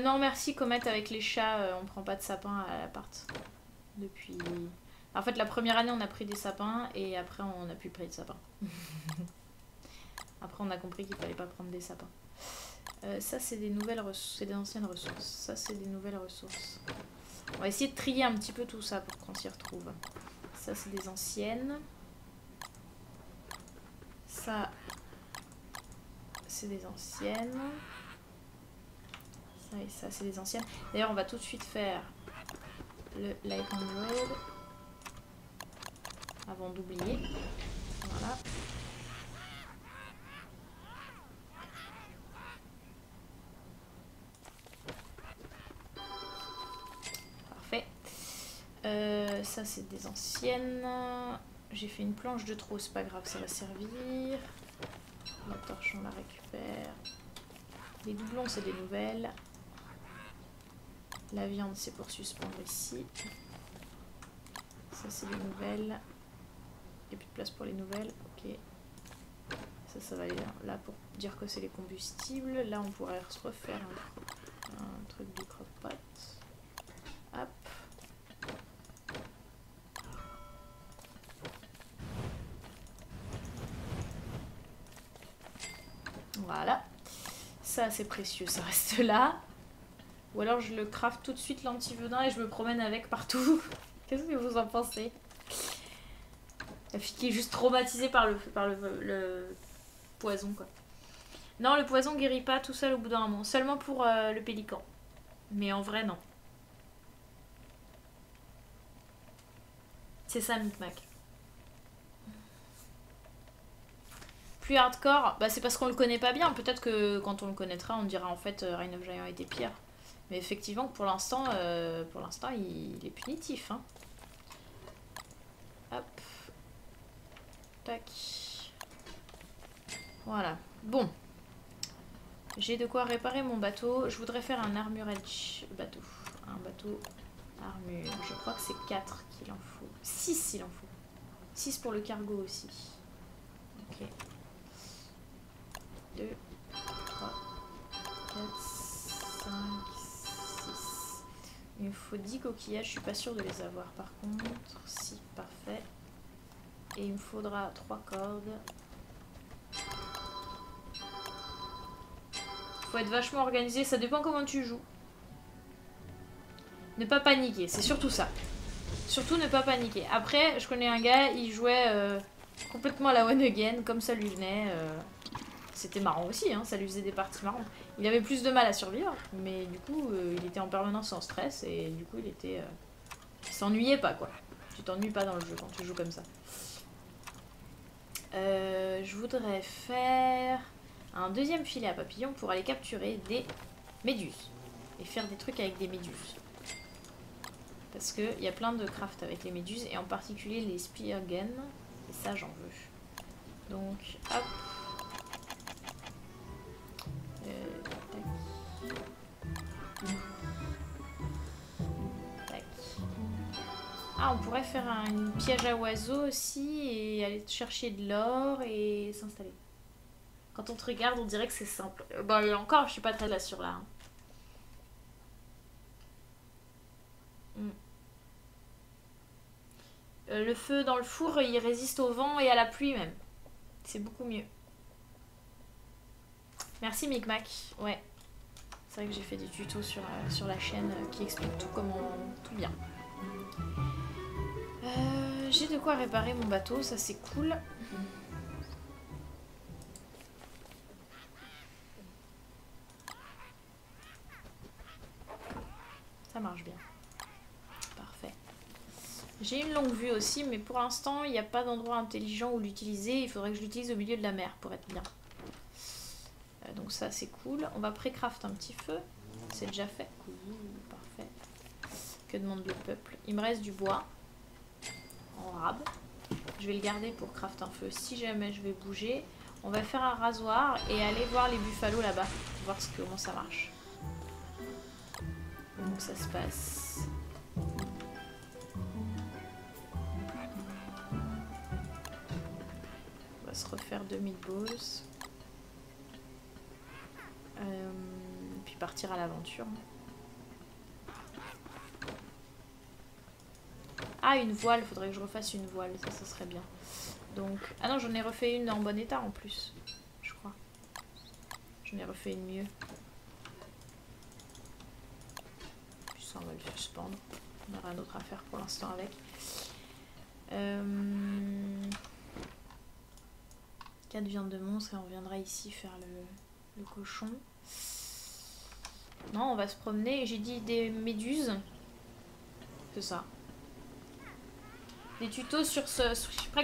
Non merci Comet, avec les chats on prend pas de sapin à l'appart. Depuis... En fait la première année on a pris des sapins et après on n'a plus pris de sapins. Après on a compris qu'il fallait pas prendre des sapins. Ça c'est des nouvelles ressources, c'est des anciennes ressources. Ça c'est des nouvelles ressources. On va essayer de trier un petit peu tout ça pour qu'on s'y retrouve. Ça c'est des anciennes. Ça c'est des anciennes. Et ça c'est des anciennes. D'ailleurs on va tout de suite faire le Lightning Road avant d'oublier. Voilà. Parfait. Ça c'est des anciennes. J'ai fait une planche de trop, c'est pas grave, ça va servir. La torche on la récupère. Les doublons c'est des nouvelles. La viande c'est pour suspendre ici. Ça c'est des nouvelles. Il n'y a plus de place pour les nouvelles. Ok. Ça va aller là pour dire que c'est les combustibles. Là on pourrait se refaire un truc du crock-pot. Hop. Voilà. Ça c'est précieux, ça reste là. Ou alors je le craft tout de suite l'antivenin et je me promène avec partout. Qu'est-ce que vous en pensez? La fille qui est juste traumatisée par le poison quoi. Non, le poison guérit pas tout seul au bout d'un moment. Seulement pour le pélican. Mais en vrai non. C'est ça Micmac. Plus hardcore, bah c'est parce qu'on le connaît pas bien. Peut-être que quand on le connaîtra on dira en fait Reign of Giant était pire. Mais effectivement, pour l'instant, il est punitif. Hein. Hop. Tac. Voilà. Bon. J'ai de quoi réparer mon bateau. Je voudrais faire un armured bateau. Un bateau armure. Je crois que c'est 4 qu'il en faut. 6 il en faut. 6 pour le cargo aussi. Ok. 2, 3, 4, 5... Il me faut 10 coquillages, je suis pas sûre de les avoir par contre. Si, parfait. Et il me faudra 3 cordes. Faut être vachement organisé, ça dépend comment tu joues. Ne pas paniquer, c'est surtout ça. Surtout ne pas paniquer. Après, je connais un gars, il jouait complètement à la one again, comme ça lui venait. C'était marrant aussi, hein, ça lui faisait des parties marrantes. Il avait plus de mal à survivre, mais du coup, il était en permanence en stress et du coup, il s'ennuyait pas, quoi. Tu t'ennuies pas dans le jeu quand tu joues comme ça. Je voudrais faire un deuxième filet à papillons pour aller capturer des méduses et faire des trucs avec des méduses. Parce qu'il y a plein de craft avec les méduses et en particulier les spear guns, et ça j'en veux. Donc, hop. Tac. Ah, on pourrait faire une piège à oiseaux aussi et aller chercher de l'or et s'installer. Quand on te regarde, on dirait que c'est simple. Bon, et encore, je suis pas très là sur là. Hein. Le feu dans le four, il résiste au vent et à la pluie même. C'est beaucoup mieux. Merci Micmac. Ouais. C'est vrai que j'ai fait des tutos sur la chaîne qui expliquent tout bien. J'ai de quoi réparer mon bateau, ça c'est cool. Ça marche bien. Parfait. J'ai une longue vue aussi, mais pour l'instant, il n'y a pas d'endroit intelligent où l'utiliser. Il faudrait que je l'utilise au milieu de la mer pour être bien. Donc ça c'est cool. On va pré-craft un petit feu. C'est déjà fait. Cool, parfait. Que demande le peuple? Il me reste du bois en rab. Je vais le garder pour craft un feu si jamais je vais bouger. On va faire un rasoir et aller voir les buffalos là-bas. Voir comment ça marche. Donc ça se passe. On va se refaire 2 meatballs. Puis partir à l'aventure. Ah, une voile, il faudrait que je refasse une voile, ça serait bien. Donc, ah non, j'en ai refait une en bon état en plus, je crois. J'en ai refait une mieux. Puis ça, on va le suspendre. On aura rien d'autre à faire pour l'instant avec. 4 viandes de monstre et on reviendra ici faire le cochon. Non, on va se promener. J'ai dit des méduses. C'est ça. Des tutos sur ce...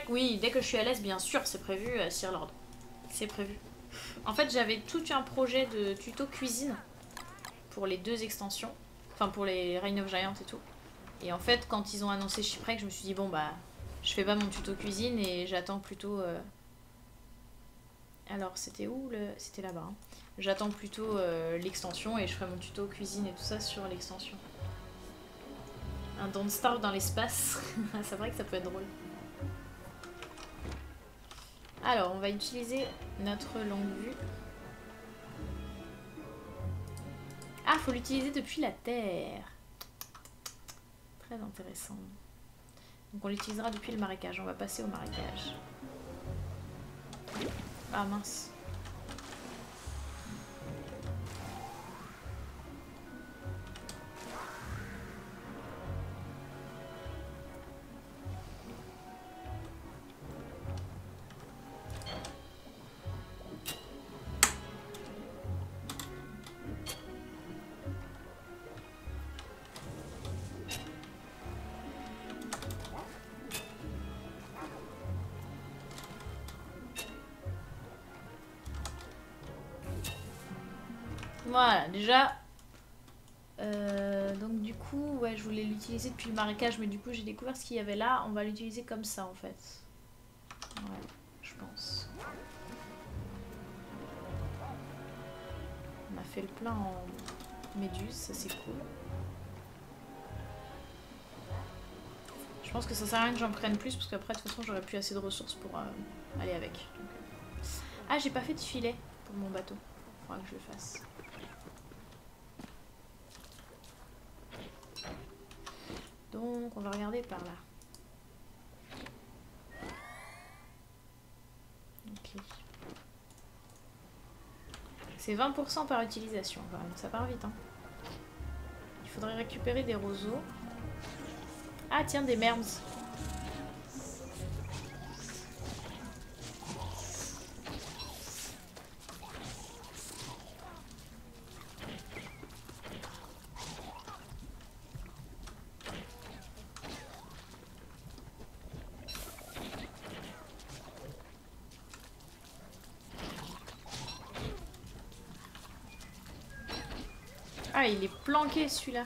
Oui, dès que je suis à l'aise, bien sûr, c'est prévu, Sir Lord. C'est prévu. En fait, j'avais tout un projet de tuto cuisine pour les 2 extensions. Enfin, pour les Reign of Giants et tout. Et en fait, quand ils ont annoncé Shipwreck, je me suis dit, bon, bah, je fais pas mon tuto cuisine et j'attends plutôt... Alors, c'était où le... C'était là-bas. Hein. J'attends plutôt l'extension et je ferai mon tuto cuisine et tout ça sur l'extension. Un Don't Starve dans l'espace. C'est vrai que ça peut être drôle. Alors, on va utiliser notre longue vue. Ah, faut l'utiliser depuis la Terre. Très intéressant. Donc on l'utilisera depuis le marécage. On va passer au marécage. Ah mince. Voilà, déjà. Donc du coup, ouais, je voulais l'utiliser depuis le marécage, mais du coup j'ai découvert ce qu'il y avait là. On va l'utiliser comme ça en fait. Ouais, je pense. On a fait le plein en méduse, ça c'est cool. Je pense que ça sert à rien que j'en prenne plus, parce qu'après de toute façon j'aurai plus assez de ressources pour aller avec. Donc, Ah, j'ai pas fait de filet pour mon bateau. Faudra que je le fasse. Donc on va regarder par là. Ok. C'est 20% par utilisation quand même, ça part vite. Hein. Il faudrait récupérer des roseaux. Ah tiens, des merms. Ah, il est planqué celui-là.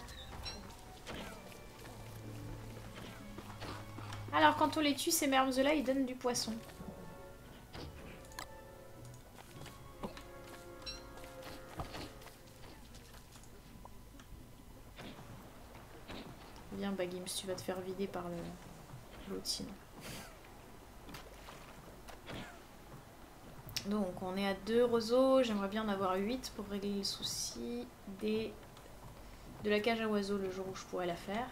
Alors, quand on les tue, ces mermes-là, ils donnent du poisson. Viens, Bagims, tu vas te faire vider par l'otine. Donc, on est à 2 roseaux. J'aimerais bien en avoir 8 pour régler le souci de la cage à oiseaux le jour où je pourrais la faire.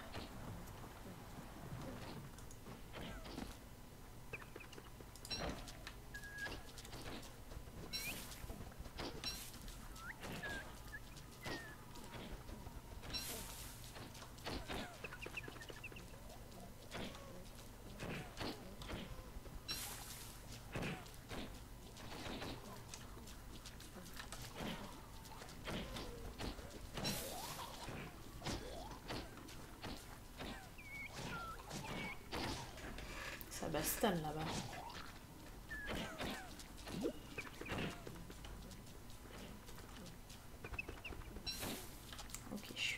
Bastan là-bas.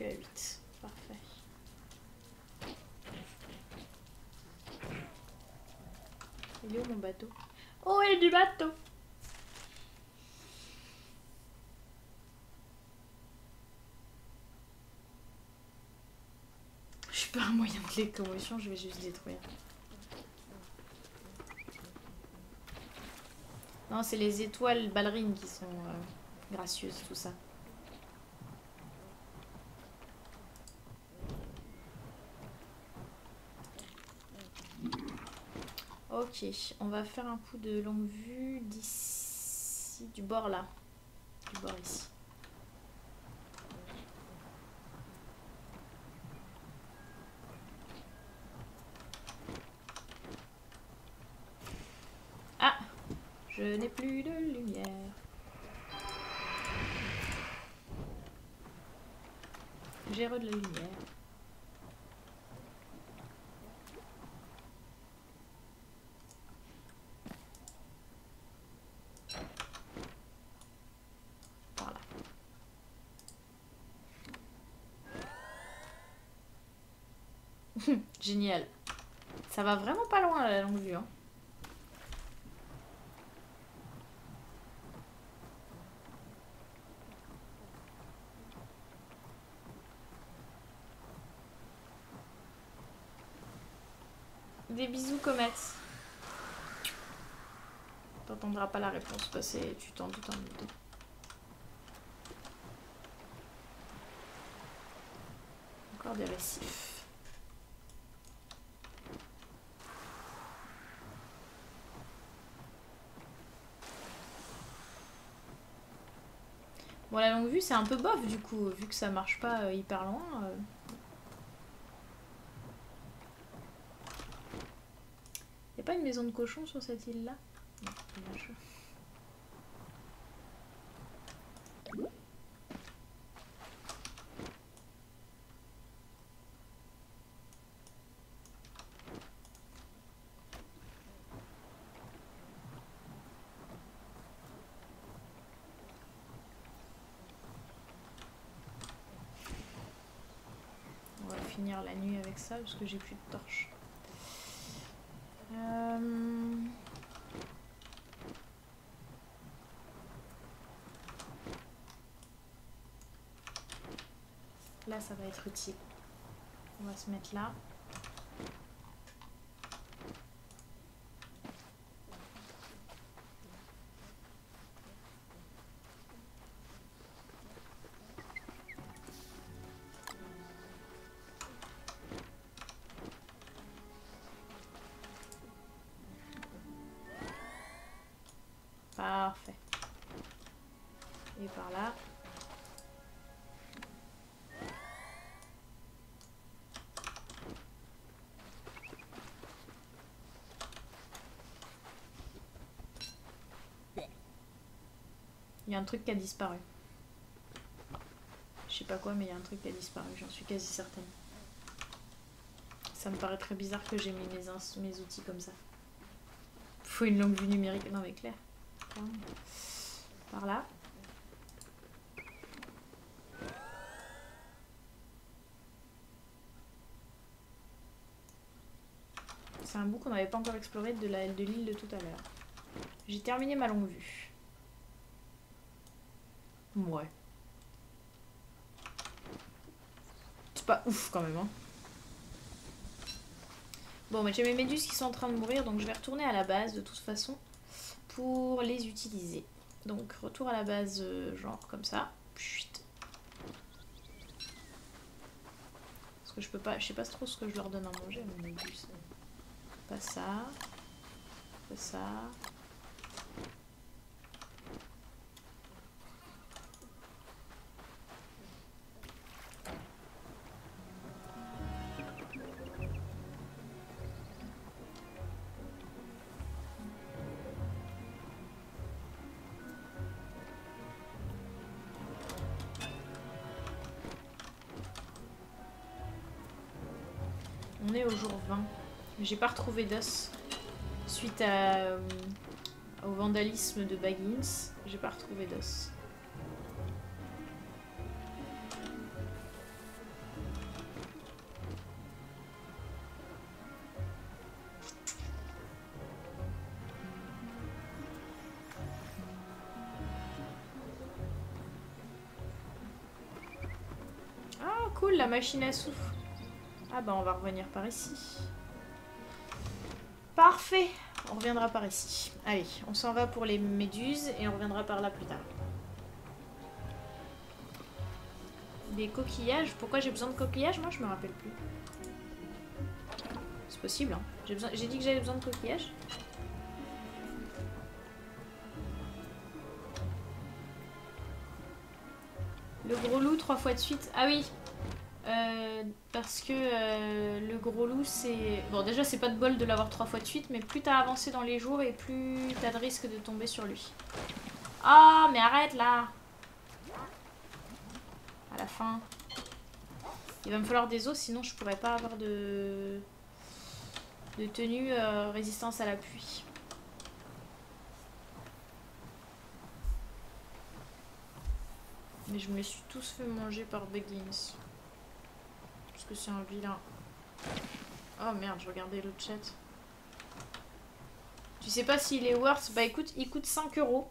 que à 8. Parfait. Il est où mon bateau? Oh, il y a du bateau! Je suis pas un moyen de locomotion, je vais juste détruire. Non, c'est les étoiles ballerines qui sont gracieuses, tout ça. Ok, on va faire un coup de longue vue d'ici, du bord là. Du bord ici. Ah! Je n'ai plus de lumière. J'ai de la lumière. Par là. Génial. Ça va vraiment pas loin à la longue vue. Hein. Des bisous, comète. T'entendras pas la réponse passer, tu t'en doutes un peu. Encore des récifs. Bon, la longue vue, c'est un peu bof du coup, vu que ça marche pas hyper loin. Y a pas une maison de cochon sur cette île là? Non, dommage. On va finir la nuit avec ça parce que j'ai plus de torches. Là, ça va être utile. On va se mettre là. Parfait. Et par là. Il y a un truc qui a disparu. Je sais pas quoi, mais il y a un truc qui a disparu, j'en suis quasi certaine. Ça me paraît très bizarre que j'ai mis mes outils comme ça. Faut une longue vue numérique. Non mais clair. Par là. C'est un bout qu'on n'avait pas encore exploré de l'île de tout à l'heure. J'ai terminé ma longue vue. Ouais. C'est pas ouf quand même. Hein. Bon, mais j'ai mes méduses qui sont en train de mourir, donc je vais retourner à la base de toute façon pour les utiliser. Donc retour à la base, genre comme ça. Chut. Parce que je peux pas, je sais pas trop ce que je leur donne à manger à mes méduses. Pas ça. Pas ça. On est au jour 20. J'ai pas retrouvé d'os. Suite au vandalisme de Baggins, j'ai pas retrouvé d'os. cool la machine à sous. Ah bah on va revenir par ici. Parfait. On reviendra par ici. Allez, on s'en va pour les méduses et on reviendra par là plus tard. Des coquillages. Pourquoi j'ai besoin de coquillages? Moi je me rappelle plus. C'est possible hein. J'ai dit que j'avais besoin de coquillages. Le gros loup 3 fois de suite. Ah oui. Parce que le gros loup c'est... Bon déjà c'est pas de bol de l'avoir 3 fois de suite, mais plus t'as avancé dans les jours et plus t'as de risque de tomber sur lui. Ah mais arrête là. À la fin. Il va me falloir des os sinon je pourrais pas avoir de tenue résistance à la pluie. Mais je me les suis tous fait manger par Beggins. Parce que c'est un vilain. Oh merde, je regardais le chat. Tu sais pas s'il est worth? Bah écoute, il coûte 5 €.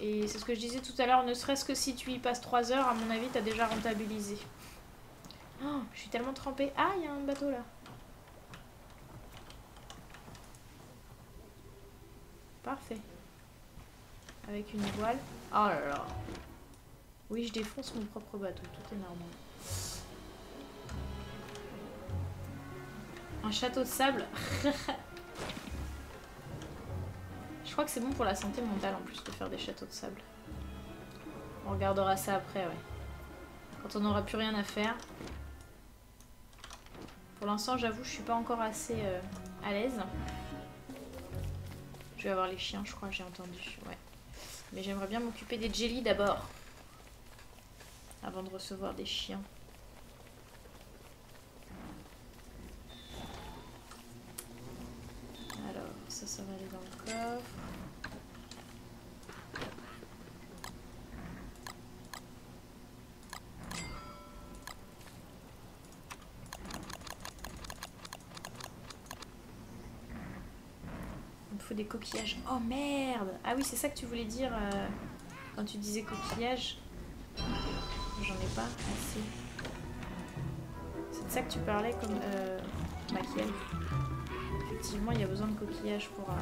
Et c'est ce que je disais tout à l'heure, ne serait-ce que si tu y passes 3 heures, à mon avis, t'as déjà rentabilisé. Oh, je suis tellement trempée. Ah, il y a un bateau là. Parfait. Avec une voile. Oh là là. Oui, je défonce mon propre bateau, tout est normal. Un château de sable. Je crois que c'est bon pour la santé mentale en plus de faire des châteaux de sable. On regardera ça après, ouais. Quand on n'aura plus rien à faire. Pour l'instant, j'avoue, je suis pas encore assez à l'aise. Je vais avoir les chiens, je crois, j'ai entendu. Ouais. Mais j'aimerais bien m'occuper des jellies d'abord. Avant de recevoir des chiens. Alors, ça va aller dans le coffre. Il me faut des coquillages. Oh merde! Ah oui, c'est ça que tu voulais dire quand tu disais coquillages. J'en ai pas assez. C'est de ça que tu parlais comme maquillage. Effectivement, il y a besoin de coquillages pour... Bon,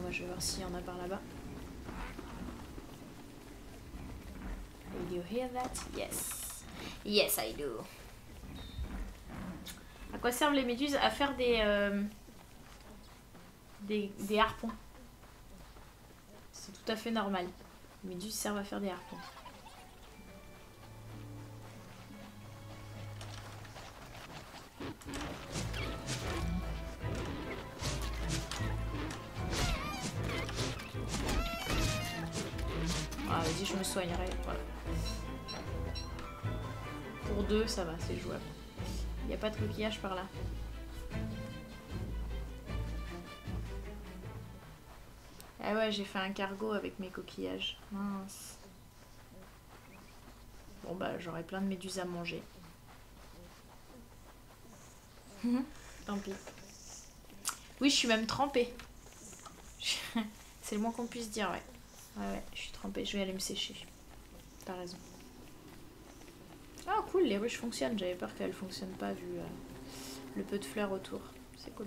moi, je vais voir s'il y en a par là-bas. Do you hear that? Yes. Yes, I do. À quoi servent les méduses? À faire des harpons. C'est tout à fait normal. Les méduses servent à faire des harpons. Ah, vas-y, je me soignerai. Voilà. Pour 2, ça va, c'est jouable. Il n'y a pas de coquillage par là. Ah ouais, j'ai fait un cargo avec mes coquillages. Mince. Bon bah, j'aurai plein de méduses à manger. Tant pis. Oui, je suis même trempée. C'est le moins qu'on puisse dire, ouais. Ouais, je suis trempée. Je vais aller me sécher. T'as raison. Ah, cool, les ruches fonctionnent. J'avais peur qu'elles fonctionnent pas vu le peu de fleurs autour. C'est cool.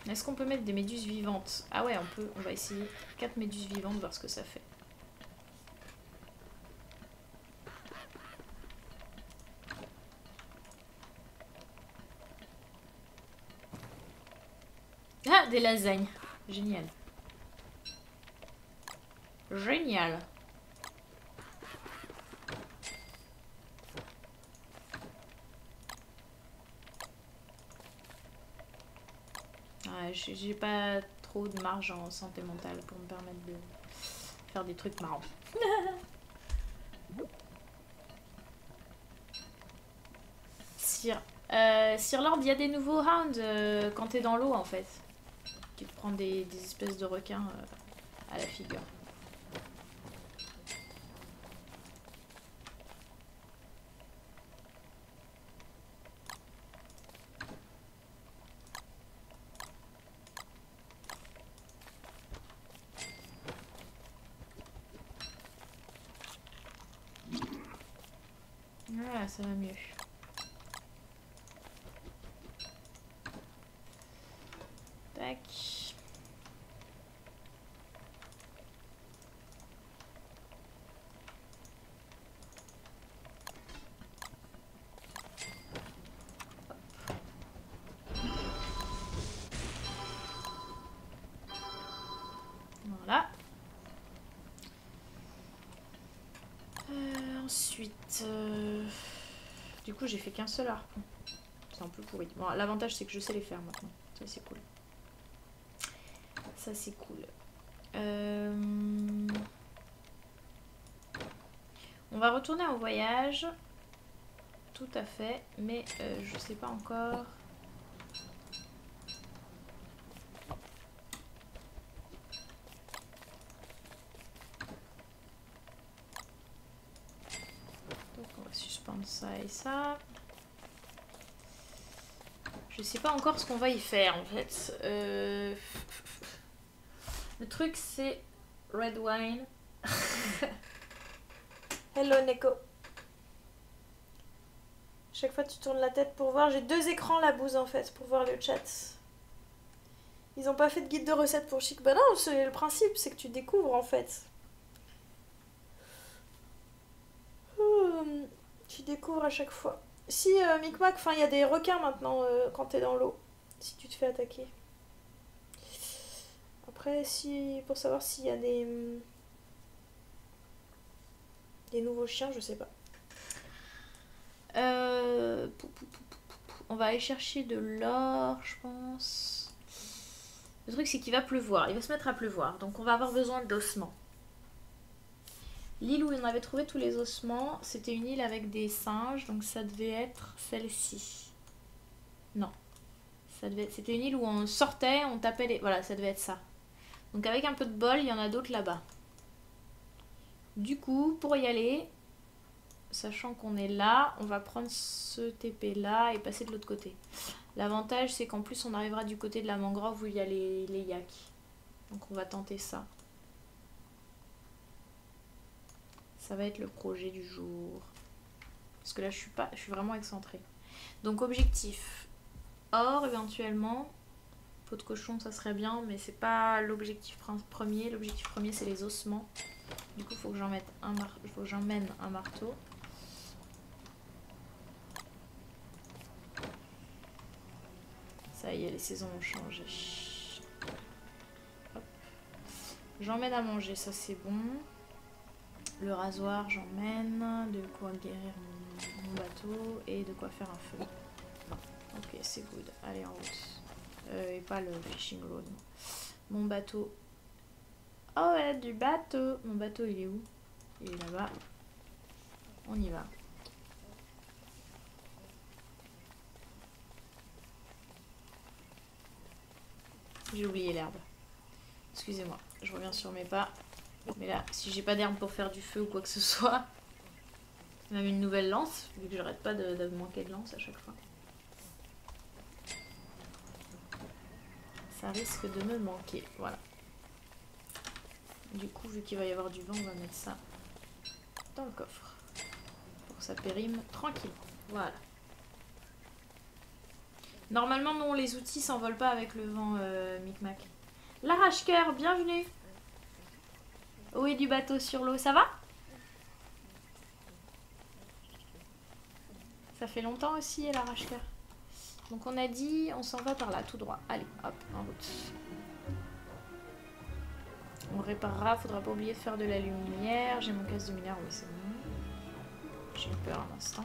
Est-ce qu'on peut mettre des méduses vivantes? Ah ouais, on peut. On va essayer 4 méduses vivantes, voir ce que ça fait. Ah, des lasagnes. Génial. Génial. J'ai pas trop de marge en santé mentale pour me permettre de faire des trucs marrants. Sir Lord, il y a des nouveaux hounds quand t'es dans l'eau en fait. Tu te prends des espèces de requins à la figure. Ah, ça va mieux. Tac. Voilà. Ensuite, du coup, j'ai fait qu'un seul harpon. C'est un peu pourri. Bon, l'avantage, c'est que je sais les faire maintenant. Ça, c'est cool. Ça, c'est cool. On va retourner en voyage. Tout à fait. Mais je sais pas encore. Donc, on va suspendre ça et ça. Je sais pas encore ce qu'on va y faire en fait. Le truc c'est red wine. Hello Neko. Chaque fois tu tournes la tête pour voir. J'ai 2 écrans la bouse en fait pour voir le chat. Ils ont pas fait de guide de recettes pour Chic. Bah non, c'est le principe, c'est que tu découvres en fait. Tu découvres à chaque fois. Si Micmac, enfin il y a des requins maintenant quand t'es dans l'eau. Si tu te fais attaquer. Après, si pour savoir s'il y a des nouveaux chiens, je sais pas. On va aller chercher de l'or, je pense. Le truc, c'est qu'il va pleuvoir. Il va se mettre à pleuvoir. Donc, on va avoir besoin d'ossements. L'île où on avait trouvé tous les ossements, c'était une île avec des singes. Donc, ça devait être celle-ci. Non. C'était une île où on sortait, on tapait les... Voilà, ça devait être ça. Donc, avec un peu de bol, il y en a d'autres là-bas. Du coup, pour y aller... Sachant qu'on est là, on va prendre ce TP là et passer de l'autre côté. L'avantage c'est qu'en plus on arrivera du côté de la mangrove où il y a les yaks. Donc on va tenter ça. Ça va être le projet du jour. Parce que là je suis vraiment excentrée. Donc objectif. Or éventuellement. Peau de cochon ça serait bien mais c'est pas l'objectif premier. L'objectif premier c'est les ossements. Du coup il faut que j'emmène un marteau. Ça y est, les saisons ont changé. J'emmène à manger, ça c'est bon. Le rasoir, j'emmène. De quoi guérir mon bateau et de quoi faire un feu. Ok, c'est good. Allez, en route. Et pas le fishing rod. Mon bateau. Oh, ouais, du bateau. Mon bateau, il est où? Il est là-bas. On y va. J'ai oublié l'herbe. Excusez-moi, je reviens sur mes pas. Mais là, si j'ai pas d'herbe pour faire du feu ou quoi que ce soit, même une nouvelle lance, vu que j'arrête pas de manquer de lance à chaque fois. Ça risque de me manquer, voilà. Du coup, vu qu'il va y avoir du vent, on va mettre ça dans le coffre. Pour que ça périme tranquille. Voilà. Normalement, non, les outils s'envolent pas avec le vent, Micmac. L'arrache-cœur, bienvenue. Où est du bateau sur l'eau, ça va? Ça fait longtemps aussi, l'arrache-cœur. Donc on a dit, on s'en va par là, tout droit. Allez, hop, en route. On réparera, faudra pas oublier de faire de la lumière. J'ai mon casse de mineur, oui c'est bon. J'ai eu peur un instant.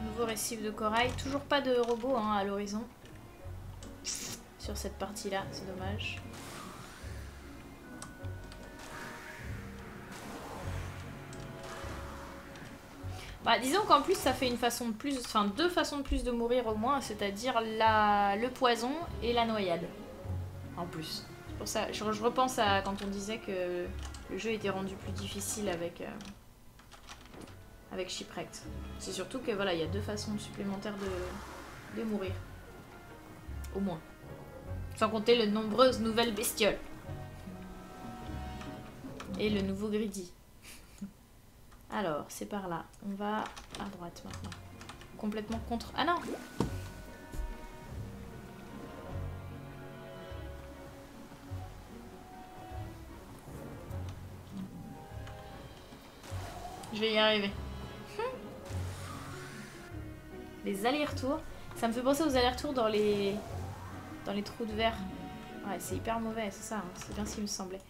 Nouveau récif de corail. Toujours pas de robot hein, à l'horizon. Sur cette partie-là, c'est dommage. Bah, disons qu'en plus ça fait une façon de plus, enfin 2 façons de plus de mourir au moins, c'est-à-dire le poison et la noyade. En plus. C'est pour ça, je repense à quand on disait que le jeu était rendu plus difficile avec Shipwrecked. C'est surtout que voilà, il y a 2 façons supplémentaires de mourir. Au moins. Sans compter les nombreuses nouvelles bestioles. Et le nouveau greedy. Alors, c'est par là. On va à droite maintenant. Complètement contre... Ah non! Je vais y arriver. Les allers-retours. Ça me fait penser aux allers-retours dans les trous de verre. Ouais, c'est hyper mauvais, c'est ça. Hein. C'est bien ce qui me semblait.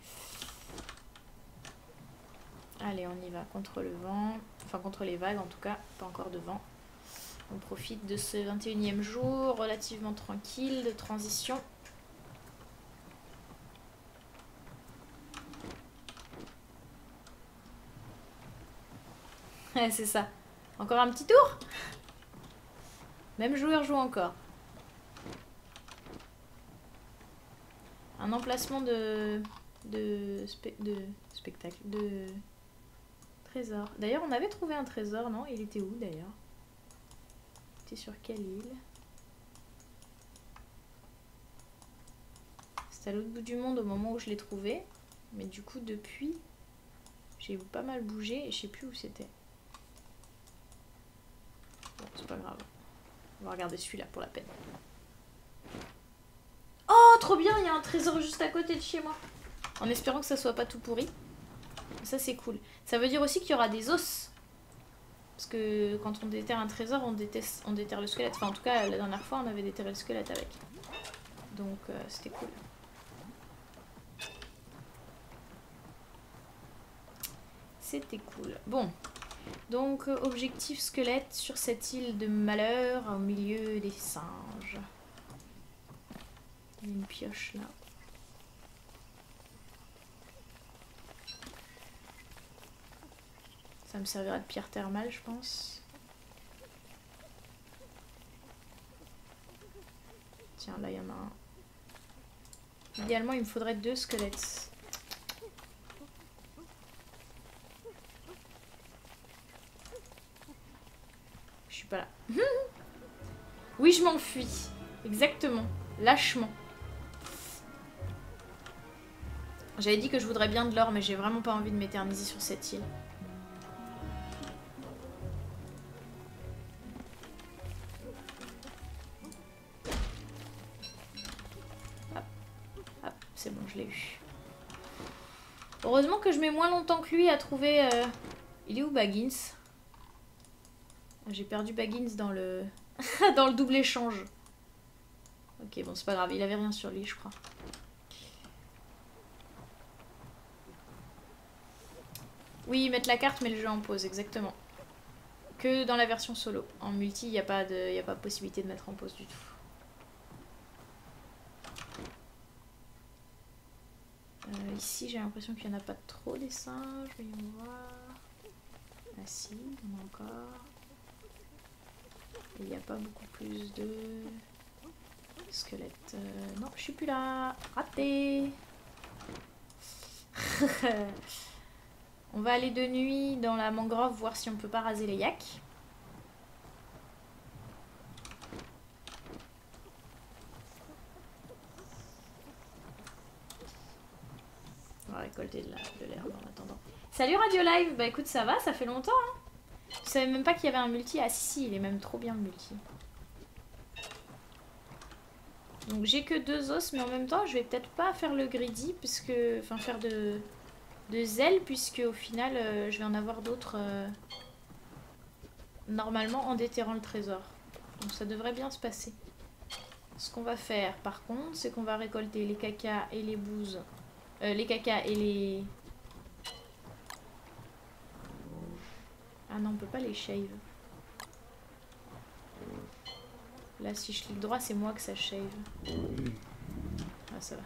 Allez, on y va contre le vent. Enfin, contre les vagues en tout cas. Pas encore de vent. On profite de ce 21e jour relativement tranquille de transition. Ouais, c'est ça. Encore un petit tour? Même joueur joue encore. Un emplacement de spectacle, de trésor. D'ailleurs, on avait trouvé un trésor, non? Il était où d'ailleurs? Il était sur quelle île? C'était à l'autre bout du monde au moment où je l'ai trouvé. Mais du coup, depuis, j'ai pas mal bougé et je sais plus où c'était. Bon, c'est pas grave. On va regarder celui-là pour la peine. Oh, trop bien, il y a un trésor juste à côté de chez moi. En espérant que ça soit pas tout pourri. Ça, c'est cool. Ça veut dire aussi qu'il y aura des os. Parce que quand on déterre un trésor, on déterre le squelette. Enfin, en tout cas, la dernière fois, on avait déterré le squelette avec. Donc, c'était cool. C'était cool. Bon. Donc, objectif squelette sur cette île de malheur au milieu des singes. Il y a une pioche là. Ça me servira de pierre thermale, je pense. Tiens, là, il y en a un. Idéalement, il me faudrait 2 squelettes. Je suis pas là. Oui, je m'enfuis. Exactement. Lâchement. J'avais dit que je voudrais bien de l'or, mais j'ai vraiment pas envie de m'éterniser sur cette île. Hop, hop, c'est bon, je l'ai eu. Heureusement que je mets moins longtemps que lui à trouver... Il est où Baggins? J'ai perdu Baggins dans le... dans le double échange. Ok, bon, c'est pas grave, il avait rien sur lui, je crois. Oui, mettre la carte, mais le jeu en pause, exactement. Que dans la version solo. En multi, il n'y a pas possibilité de mettre en pause du tout. Ici, j'ai l'impression qu'il n'y en a pas trop des singes. Voyons voir. Ah si, il y en a encore. Et il n'y a pas beaucoup plus de squelettes. Non, je suis plus là. Raté. On va aller de nuit dans la mangrove voir si on peut pas raser les yaks. On va récolter de l'herbe en attendant. Salut Radio Live, bah écoute ça va, ça fait longtemps hein. Je savais même pas qu'il y avait un multi. Ah si, il est même trop bien le multi. Donc j'ai que 2 os, mais en même temps je vais peut-être pas faire le greedy, puisque... Enfin faire de zèle, puisque au final je vais en avoir d'autres normalement en déterrant le trésor. Donc ça devrait bien se passer. Ce qu'on va faire par contre, c'est qu'on va récolter les cacas et les bouses. Les cacas et les... Ah non, on peut pas les shave. Là, si je clique droit, c'est moi que ça shave. Ah, ça va.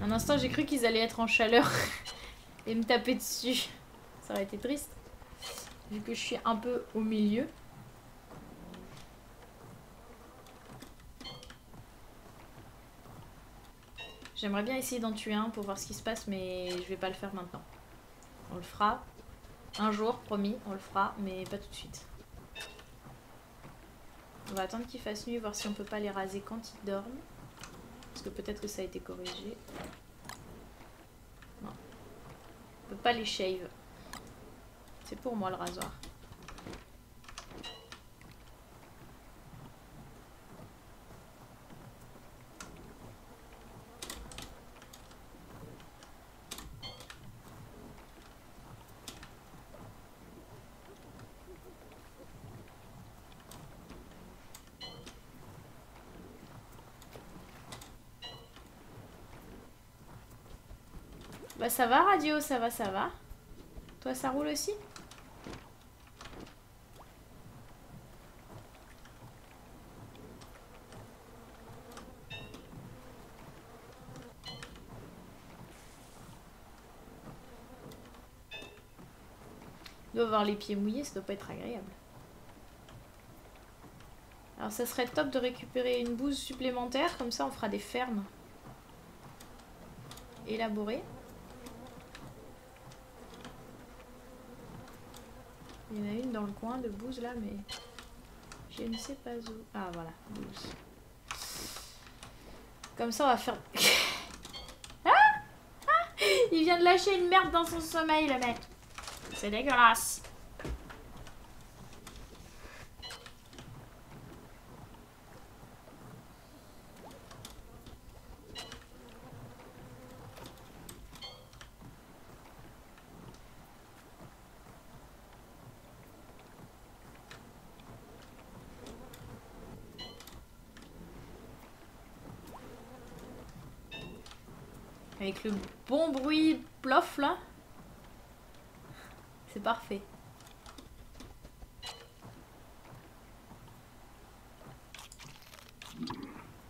Un instant, j'ai cru qu'ils allaient être en chaleur et me taper dessus. Ça aurait été triste. Vu que je suis un peu au milieu. J'aimerais bien essayer d'en tuer un pour voir ce qui se passe, mais je vais pas le faire maintenant. On le fera un jour, promis, on le fera, mais pas tout de suite. On va attendre qu'il fasse nuit, voir si on peut pas les raser quand ils dorment. Parce que peut-être que ça a été corrigé. Non. peut pas les shave. C'est pour moi le rasoir. Bah ça va Radio, ça va, ça va. Toi ça roule aussi? Il doit avoir les pieds mouillés, ça doit pas être agréable. Alors ça serait top de récupérer une bouse supplémentaire, comme ça on fera des fermes élaborées. Il y en a une dans le coin de bouse là, mais je ne sais pas où. Ah voilà, bouse. Comme ça on va faire... Ah ah, il vient de lâcher une merde dans son sommeil le mec. C'est dégueulasse. Avec le bon bruit plof là. C'est parfait.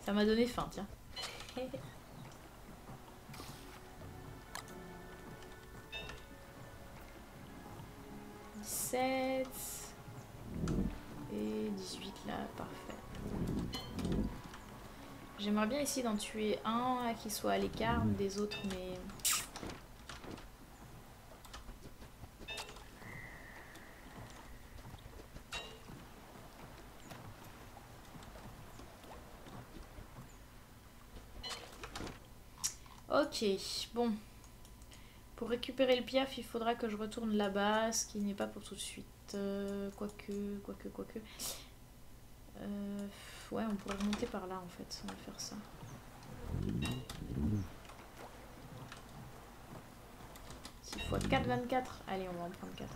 Ça m'a donné faim, tiens. 17 et 18 là, parfait. J'aimerais bien essayer d'en tuer un qui soit à l'écart des autres, mais... Ok, bon. Pour récupérer le piaf, il faudra que je retourne là-bas, ce qui n'est pas pour tout de suite. Quoique... Ouais, on pourrait remonter par là en fait, on va faire ça. 6 x 4, 24. Allez, on va en prendre 4.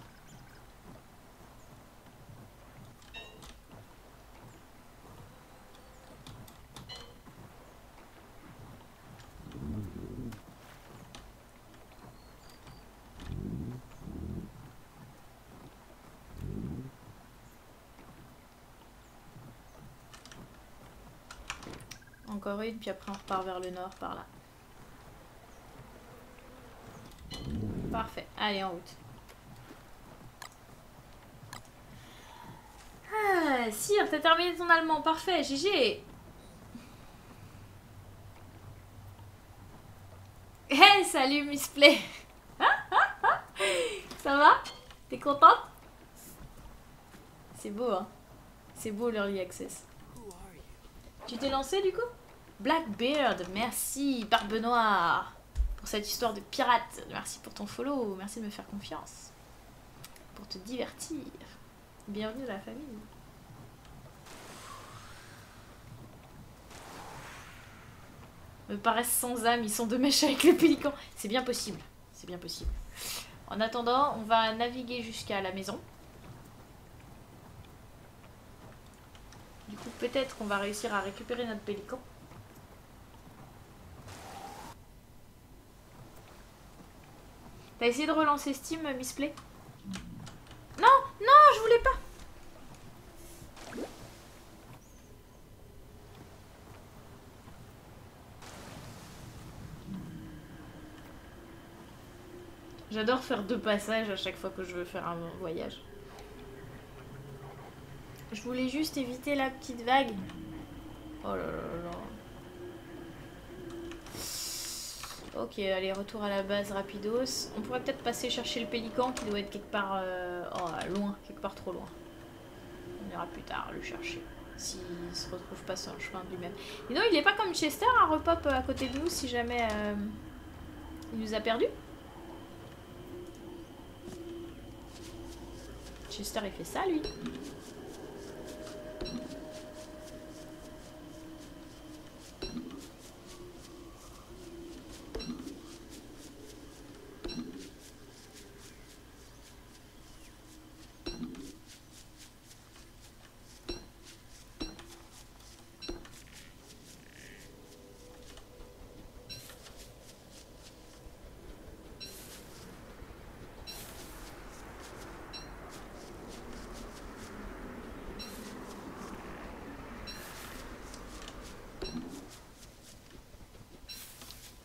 Encore une, puis après on repart vers le nord par là. Parfait, allez en route. Ah, Sire, t'as terminé ton allemand, parfait, GG. Hey, salut Misplay. Ça va? T'es contente? C'est beau, hein? C'est beau l'Early Access. Tu t'es lancé du coup? Blackbeard, merci Barbe Noire pour cette histoire de pirate. Merci pour ton follow, merci de me faire confiance. Pour te divertir. Bienvenue dans la famille. Me paraissent sans âme, ils sont de mèche avec le pélican. C'est bien possible, c'est bien possible. En attendant, on va naviguer jusqu'à la maison. Du coup, peut-être qu'on va réussir à récupérer notre pélican. T'as essayé de relancer Steam, Misplay? Non, non, je voulais pas. J'adore faire 2 passages à chaque fois que je veux faire un voyage. Je voulais juste éviter la petite vague. Oh là là là. Ok, allez, retour à la base rapidos. On pourrait peut-être passer chercher le pélican qui doit être quelque part loin, quelque part trop loin. On ira plus tard le chercher, s'il se retrouve pas sur le chemin de lui-même. Et non, il est pas comme Chester à repop à côté de nous si jamais il nous a perdus. Chester il fait ça lui.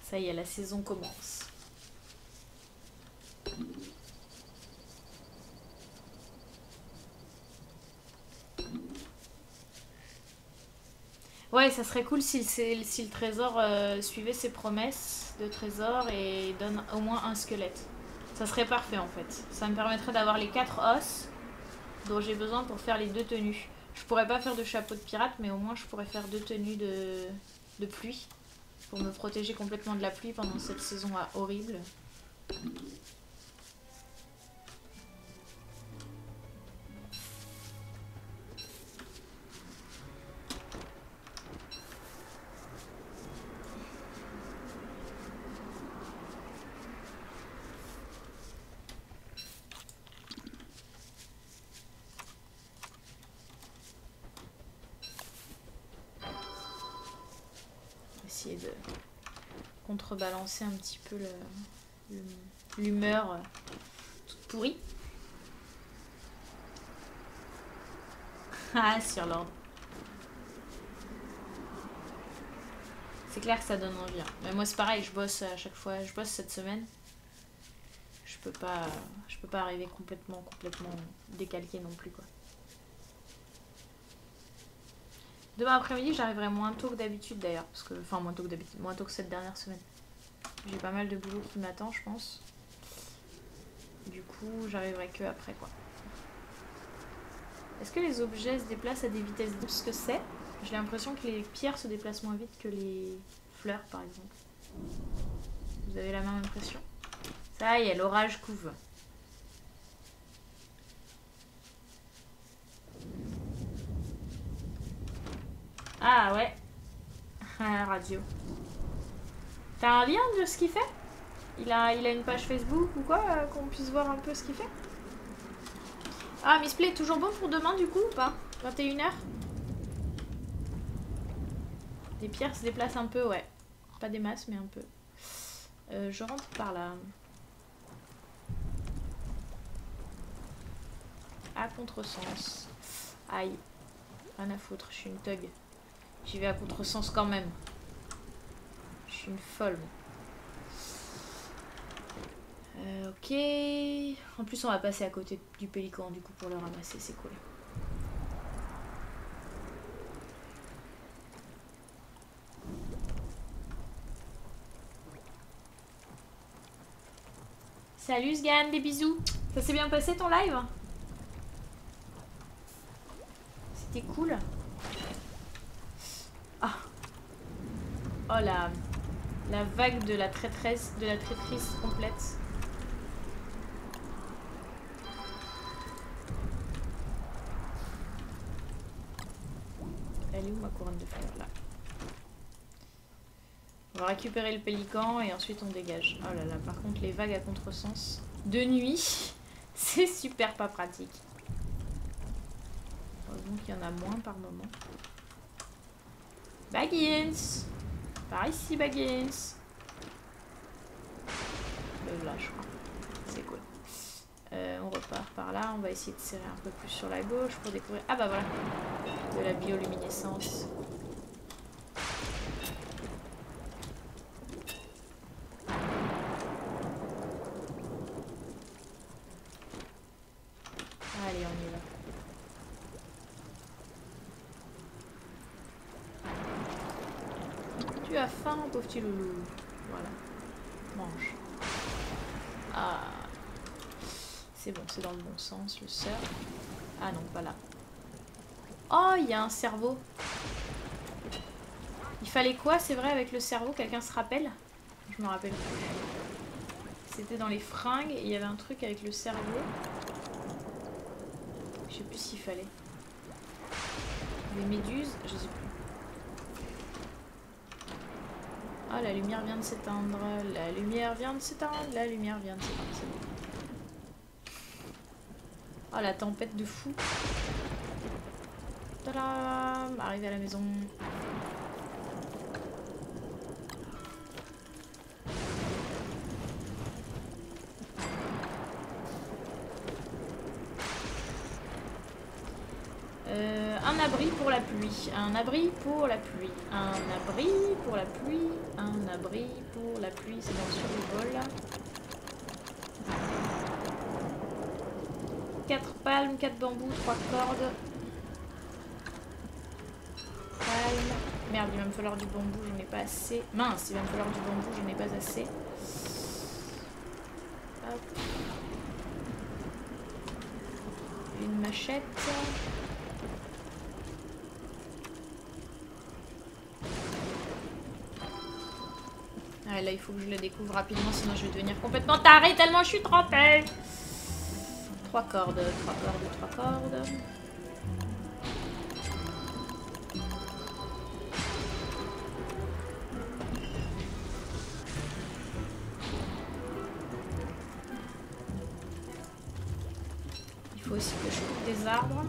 Ça y est, la saison commence. Ouais, ça serait cool si le trésor suivait ses promesses de trésor et donne au moins un squelette. Ça serait parfait en fait. Ça me permettrait d'avoir les 4 os dont j'ai besoin pour faire les 2 tenues. Je pourrais pas faire de chapeau de pirate, mais au moins je pourrais faire 2 tenues de pluie. Pour me protéger complètement de la pluie pendant cette saison horrible. Essayer de contrebalancer un petit peu l'humeur toute pourrie. Ah, sur l'ordre. C'est clair que ça donne envie. Hein. Mais moi c'est pareil, je bosse à chaque fois, je bosse cette semaine. Je peux pas arriver complètement décalqué non plus quoi. Demain après-midi, j'arriverai moins tôt que d'habitude d'ailleurs. Enfin, moins tôt que d'habitude. Moins tôt que cette dernière semaine. J'ai pas mal de boulot qui m'attend, je pense. Du coup, j'arriverai que après, quoi. Est-ce que les objets se déplacent à des vitesses différentes? Ce que c'est? J'ai l'impression que les pierres se déplacent moins vite que les fleurs, par exemple. Vous avez la même impression? Ça y est, l'orage couve. Ah ouais. Radio. T'as un lien de ce qu'il fait? Il a une page Facebook ou quoi qu'on puisse voir un peu ce qu'il fait? Ah, Missplay est toujours bon pour demain du coup ou pas? 21h? Les pierres se déplacent un peu, ouais. Pas des masses, mais un peu. Je rentre par là. À contresens. Aïe. Rien à foutre, je suis une thug. J'y vais à contresens quand même. Je suis une folle. Ok. En plus, on va passer à côté du pélican du coup pour le ramasser, c'est cool. Salut Sgan, des bisous. Ça s'est bien passé ton live? C'était cool. Ah. Oh la vague de la traîtresse, de la traîtrise complète. Elle est où ma couronne de fleurs là? On va récupérer le pélican et ensuite on dégage. Oh là là, par contre les vagues à contresens de nuit, c'est super pas pratique. Heureusement qu'il y en a moins par moment. Baggins! Par ici Baggins! Le là je crois. C'est cool. On repart par là, on va essayer de serrer un peu plus sur la gauche pour découvrir... Ah bah voilà! De la bioluminescence. Allez, on y va. Tu as faim, pauvre petit loulou. Voilà. Mange. Ah. C'est bon, c'est dans le bon sens, le surf. Ah non, pas là. Oh, il y a un cerveau. Il fallait quoi, c'est vrai, avec le cerveau? Quelqu'un se rappelle? Je me rappelle plus. C'était dans les fringues et il y avait un truc avec le cerveau. Je sais plus s'il fallait. Les méduses, je sais plus. Ah, la lumière vient de s'éteindre. La lumière vient de s'éteindre. La lumière vient de s'éteindre. C'est bon. Oh, la tempête de fou. Tadam! Arrivé à la maison. Un abri pour la pluie. Un abri pour la pluie. Un abri pour la pluie. Un abri pour la pluie. C'est dans le survol. 4 palmes, 4 bambous, 3 cordes. Palme. Merde, il va me falloir du bambou, j'en ai pas assez. Mince, il va me falloir du bambou, j'en ai pas assez. Hop. Une machette. Ah, là, il faut que je le découvre rapidement, sinon je vais devenir complètement tarée tellement je suis trempée. 3 cordes, 3 cordes, 3 cordes. Il faut aussi que je coupe des arbres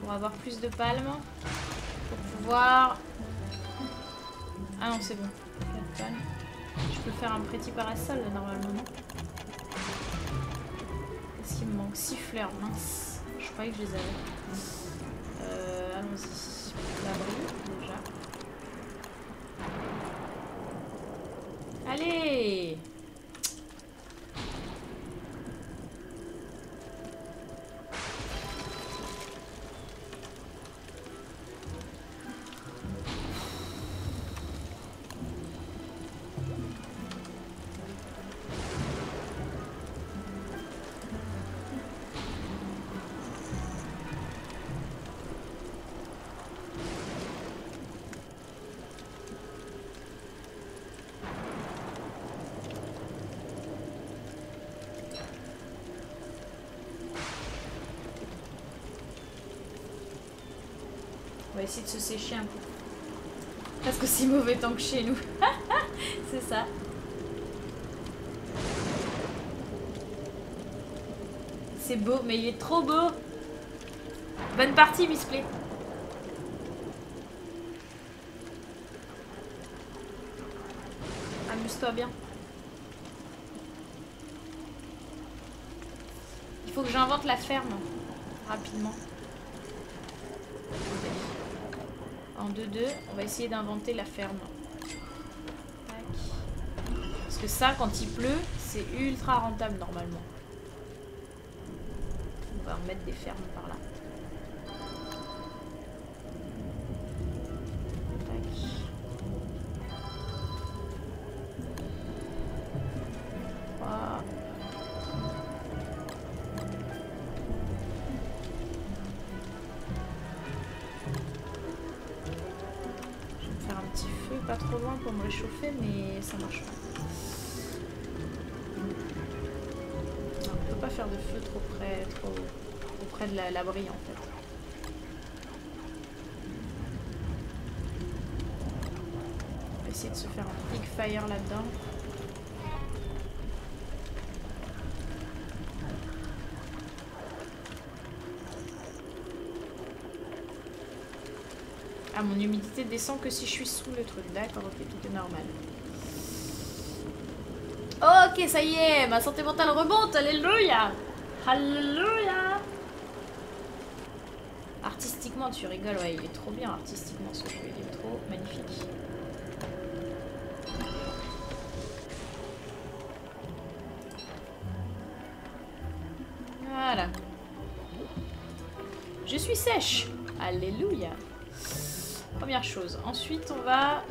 pour avoir plus de palmes. Pour pouvoir... Ah non, c'est bon. 4 palmes. Je peux faire un petit parasol là, normalement, non? Qu'est-ce qu'il me manque? 6 fleurs, mince. Je croyais que je les avais. Allons-y. L'abri, déjà. Allez! On va essayer de se sécher un peu. Presque aussi mauvais temps que chez nous. C'est ça. C'est beau, mais il est trop beau. Bonne partie, Misplay. Amuse-toi bien. Il faut que j'invente la ferme. Rapidement. En 2-2, on va essayer d'inventer la ferme. Tac. Parce que ça, quand il pleut, c'est ultra rentable normalement. On va en mettre des fermes par là. Tac. Voilà. Pas trop loin pour me réchauffer, mais ça marche pas. Non, on peut pas faire de feu trop près de l'abri en fait. On va essayer de se faire un big fire là-dedans. Ah, mon humidité descend que si je suis sous le truc. D'accord, ok, tout est normal. Ok, ça y est, ma santé mentale remonte, alléluia. Alléluia. Artistiquement, tu rigoles, ouais, il est trop bien artistiquement ce jeu, il est trop magnifique. Voilà. Je suis sèche. Alléluia. Première chose. Ensuite, on va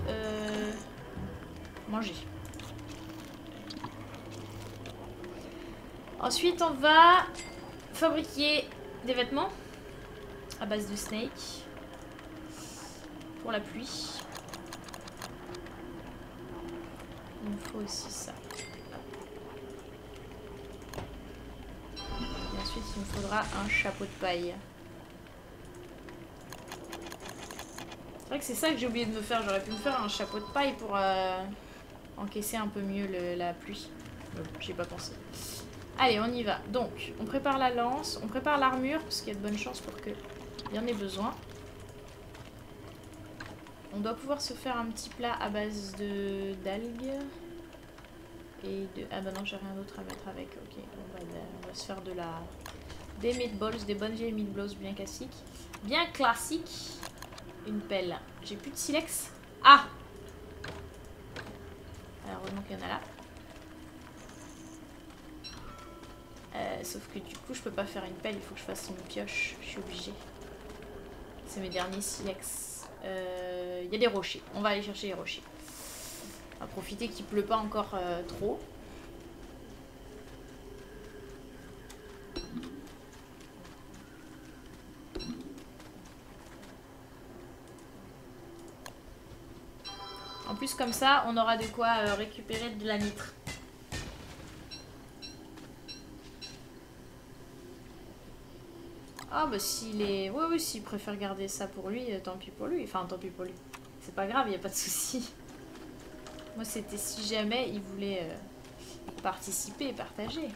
manger. Ensuite, on va fabriquer des vêtements à base de snake pour la pluie. Il me faut aussi ça. Et ensuite, il il me faudra un chapeau de paille. C'est vrai que c'est ça que j'ai oublié de me faire. J'aurais pu me faire un chapeau de paille pour encaisser un peu mieux la pluie. J'y ai pas pensé. Allez, on y va. Donc, on prépare la lance, on prépare l'armure, parce qu'il y a de bonnes chances pour qu'il y en ait besoin. On doit pouvoir se faire un petit plat à base d'algues. Et de... Ah bah non, j'ai rien d'autre à mettre avec. Ok, on va se faire des meatballs, des bonnes vieilles meatballs bien classiques. Bien classiques. Une pelle. J'ai plus de silex. Ah! Alors, heureusement qu'il y en a là. Sauf que du coup, je peux pas faire une pelle, il faut que je fasse une pioche. Je suis obligée. C'est mes derniers silex. Il y a des rochers. On va aller chercher les rochers. On va profiter qu'il pleut pas encore trop. En plus, comme ça, on aura de quoi récupérer de la nitre. Ah bah s'il est... Oui, oui, s'il préfère garder ça pour lui, tant pis pour lui. Enfin, tant pis pour lui. C'est pas grave, il n'y a pas de souci. Moi, c'était si jamais il voulait participer, partager.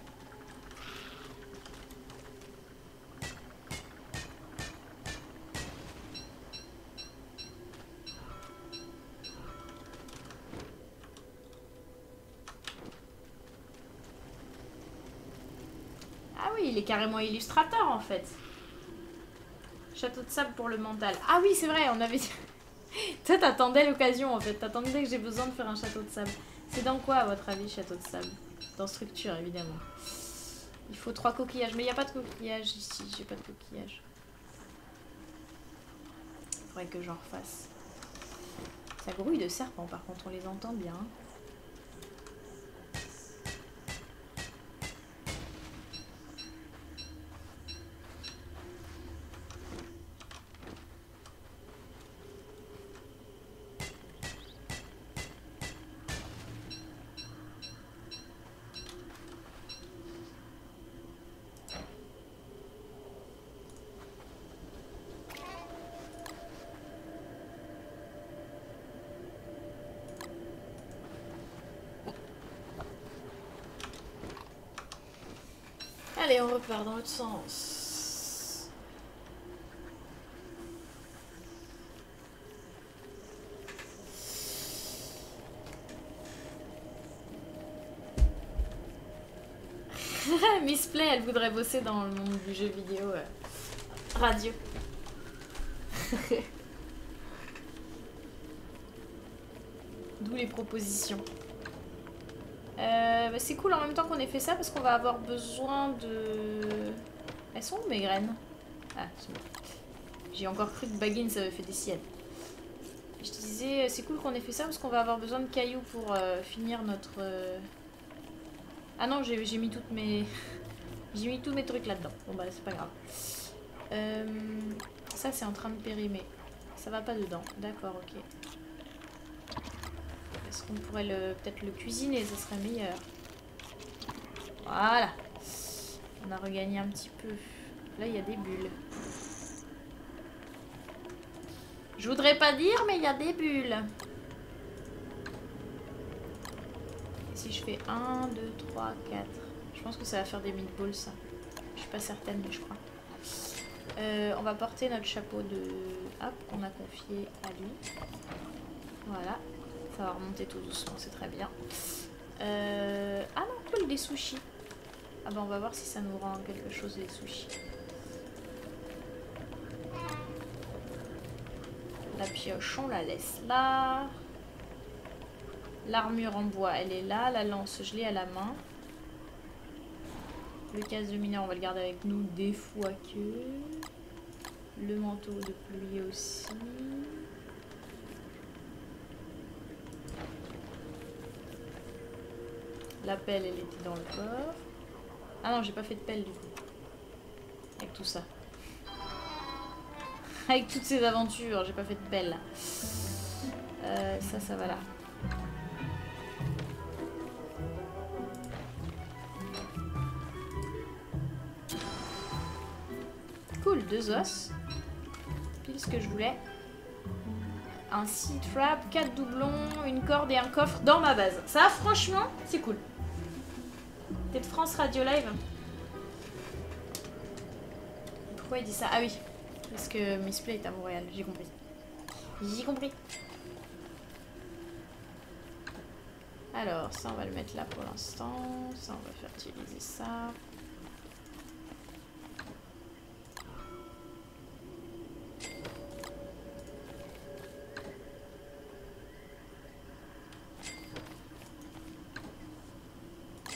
Ah oui, il est carrément illustrateur en fait. Château de sable pour le mental. Ah oui, c'est vrai, on avait... Toi, t'attendais l'occasion en fait. T'attendais que j'ai besoin de faire un château de sable. C'est dans quoi, à votre avis, château de sable? Dans structure, évidemment. Il faut 3 coquillages. Mais il n'y a pas de coquillages ici. J'ai pas de coquillages. Il faudrait que j'en refasse. Ça grouille de serpents, par contre, on les entend bien. Allez, on repart dans l'autre sens. Miss Play, elle voudrait bosser dans le monde du jeu vidéo radio. D'où les propositions. Bah c'est cool en même temps qu'on ait fait ça parce qu'on va avoir besoin de... Elles sont où mes graines? Ah, c'est bon. J'ai encore cru que Baggins avait fait des siennes. Je te disais, c'est cool qu'on ait fait ça parce qu'on va avoir besoin de cailloux pour finir notre... Ah non, j'ai mis toutes mes... J'ai mis tous mes trucs là-dedans. Bon bah c'est pas grave. Ça c'est en train de périmer. Ça va pas dedans. D'accord, ok. Est-ce qu'on pourrait peut-être le cuisiner? Ça serait meilleur. Voilà. On a regagné un petit peu. Là il y a des bulles. Je voudrais pas dire mais il y a des bulles. Et si je fais 1, 2, 3, 4. Je pense que ça va faire des meatballs ça. Je suis pas certaine mais je crois. On va porter notre chapeau de... Hop, qu'on a confié à lui. Voilà. Ça va remonter tout doucement, c'est très bien. Ah non, cool, des sushis. Ah bah on va voir si ça nous rend quelque chose les sushis. La pioche, on la laisse là. L'armure en bois, elle est là. La lance, je l'ai à la main. Le casque de mineur, on va le garder avec nous des fois que. Le manteau de pluie aussi. La pelle, elle était dans le coffre. Ah non, j'ai pas fait de pelle du coup. Avec tout ça. Avec toutes ces aventures, j'ai pas fait de pelle. Ça va là. Cool, 2 os. Pile ce que je voulais. Un sea trap, 4 doublons, une corde et un coffre dans ma base. Ça, franchement, c'est cool. Peut-être France Radio Live. Pourquoi il dit ça? Ah oui, parce que Miss Play est à Montréal, j'ai compris. J'ai compris. Alors, ça on va le mettre là pour l'instant. Ça on va fertiliser ça.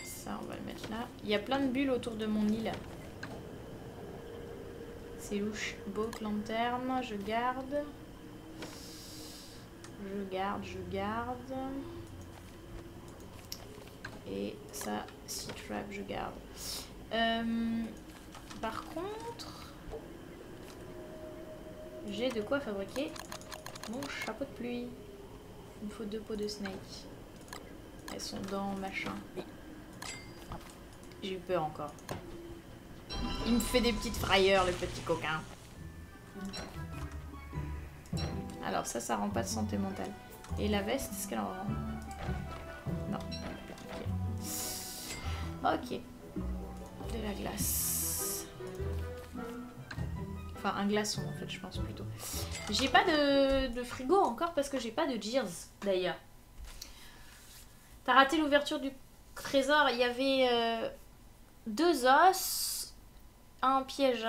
Ça on va le mettre là. Il y a plein de bulles autour de mon île. C'est louche. Boat lanterne, je garde. Je garde. Et ça, sea trap, je garde. Par contre, j'ai de quoi fabriquer mon chapeau de pluie. Il me faut 2 peaux de snake. Elles sont dans machin. J'ai eu peur encore. Il me fait des petites frayeurs, le petit coquin. Alors ça rend pas de santé mentale. Et la veste, est-ce qu'elle en rend? Non. Ok. De la glace. Enfin, un glaçon en fait, je pense plutôt. J'ai pas de frigo encore parce que j'ai pas de gears d'ailleurs. T'as raté l'ouverture du trésor. Il y avait 2 os, un piège,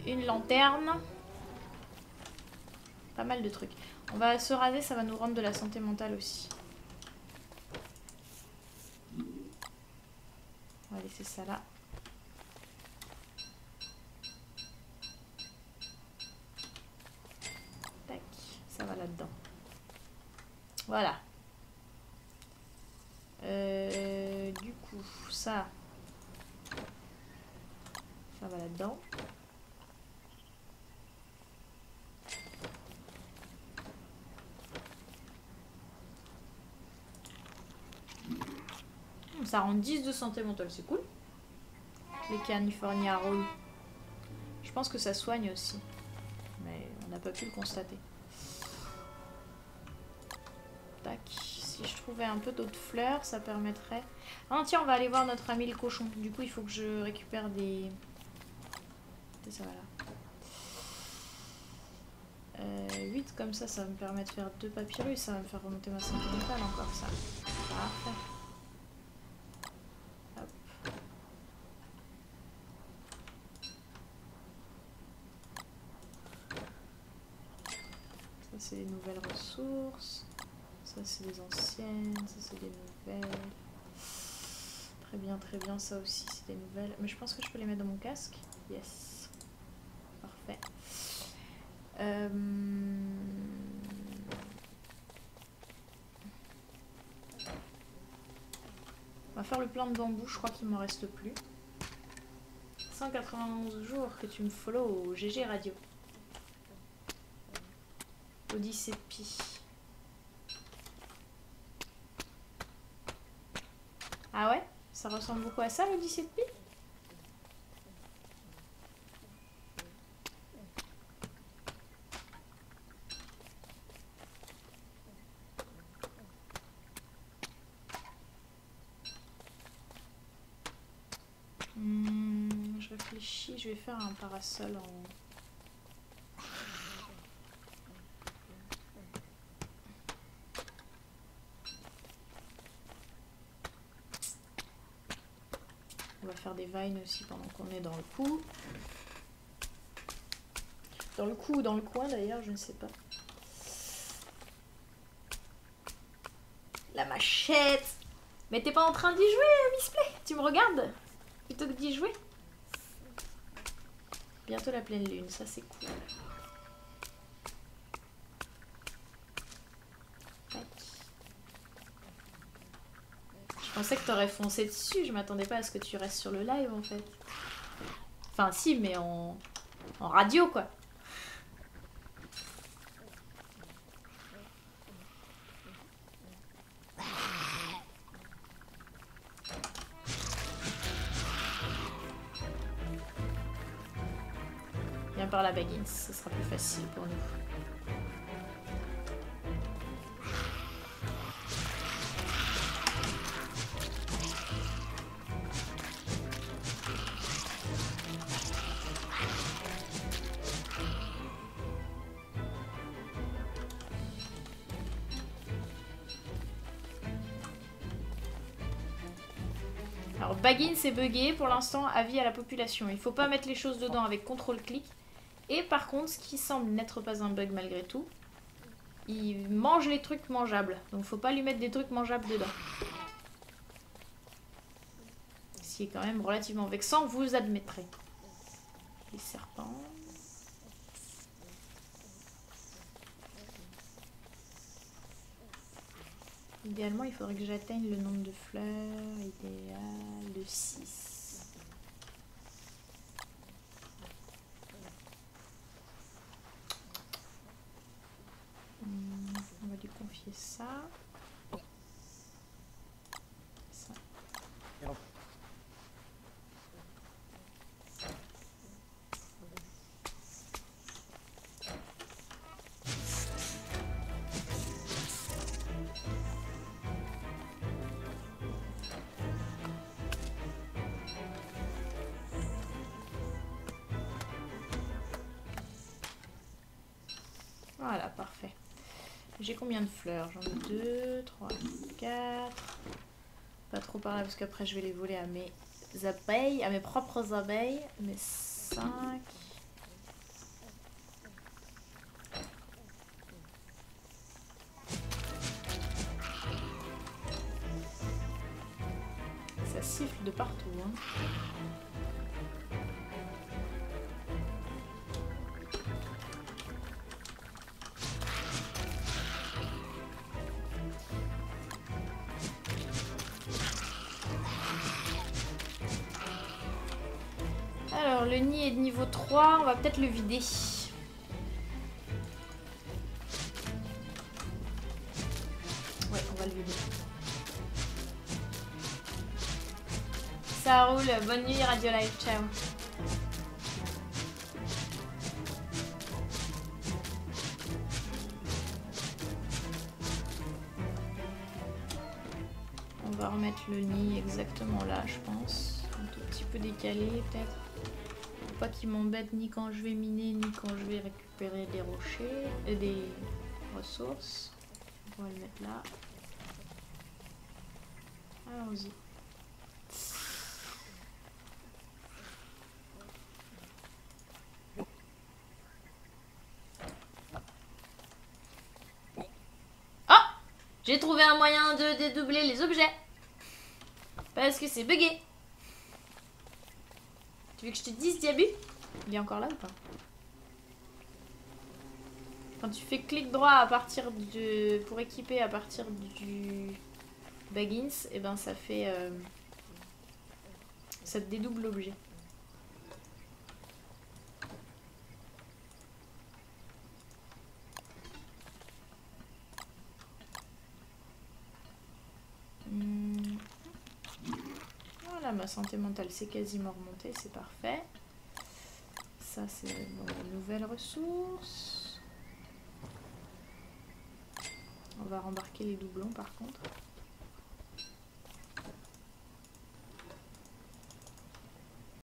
une lanterne. Pas mal de trucs. On va se raser, ça va nous rendre de la santé mentale aussi. On va laisser ça là. Tac, ça va là-dedans. Voilà. Du coup, ça va là-dedans. Ça rend 10 de santé mentale, c'est cool. Les California Roll. Je pense que ça soigne aussi. Mais on n'a pas pu le constater. Tac. Si je trouvais un peu d'autres fleurs, ça permettrait... Ah tiens, on va aller voir notre ami le cochon. Du coup, il faut que je récupère des... Ça va là. 8 comme ça me permet de faire 2 papyrus. Ça va me faire remonter ma santé mentale encore, ça. Parfait. C'est des nouvelles ressources, ça c'est des anciennes, ça c'est des nouvelles. Très bien, ça aussi c'est des nouvelles. Mais je pense que je peux les mettre dans mon casque. Yes. Parfait. On va faire le plan de bambou, je crois qu'il m'en reste plus. 191 jours que tu me follow au GG Radio. Odyssée de Pi. Ah ouais? Ça ressemble beaucoup à ça, l'Odyssée de Pi? Je réfléchis, je vais faire un parasol en... On va faire des vines aussi pendant qu'on est dans le coup. Dans le coup ou dans le coin d'ailleurs, je ne sais pas. La machette! Mais t'es pas en train d'y jouer, Miss Play? Tu me regardes? Plutôt que d'y jouer? Bientôt la pleine lune, ça c'est cool. Tac. Je pensais que t'aurais foncé dessus, je m'attendais pas à ce que tu restes sur le live en fait. Enfin si, mais en radio quoi. Viens par la Baggins, ce sera plus facile pour nous. Alors Baggins est buggé, pour l'instant avis à la population. Il faut pas mettre les choses dedans avec CTRL-clic. Et par contre, ce qui semble n'être pas un bug malgré tout, il mange les trucs mangeables. Donc faut pas lui mettre des trucs mangeables dedans. Ce qui est quand même relativement vexant, vous admettrez. Les serpents... Idéalement, il faudrait que j'atteigne le nombre de fleurs idéal de 6. On va lui confier ça. Ça. Voilà, parfait. J'ai combien de fleurs? J'en ai 2, 3, 4. Pas trop par là parce qu'après je vais les voler à mes abeilles, à mes propres abeilles. Mes 5. Ça siffle de partout, hein. Alors, le nid est de niveau 3, on va peut-être le vider. Ouais, on va le vider. Ça roule, bonne nuit Radio Live, ciao. On va remettre le nid exactement là, je pense. Un tout petit peu décalé, peut-être. Pas qu'il m'embête ni quand je vais miner ni quand je vais récupérer des rochers et des ressources. On va le mettre là. Allons-y. Oh! J'ai trouvé un moyen de dédoubler les objets. Parce que c'est bugué. Tu veux que je te dise, Diabu? Il est encore là ou pas? Quand tu fais clic droit à partir de... pour équiper à partir du Baggins, et ben ça fait... ça te dédouble l'objet. Voilà, ma santé mentale c'est quasiment remonté, c'est parfait. Ça c'est une nouvelle ressource. On va rembarquer les doublons par contre.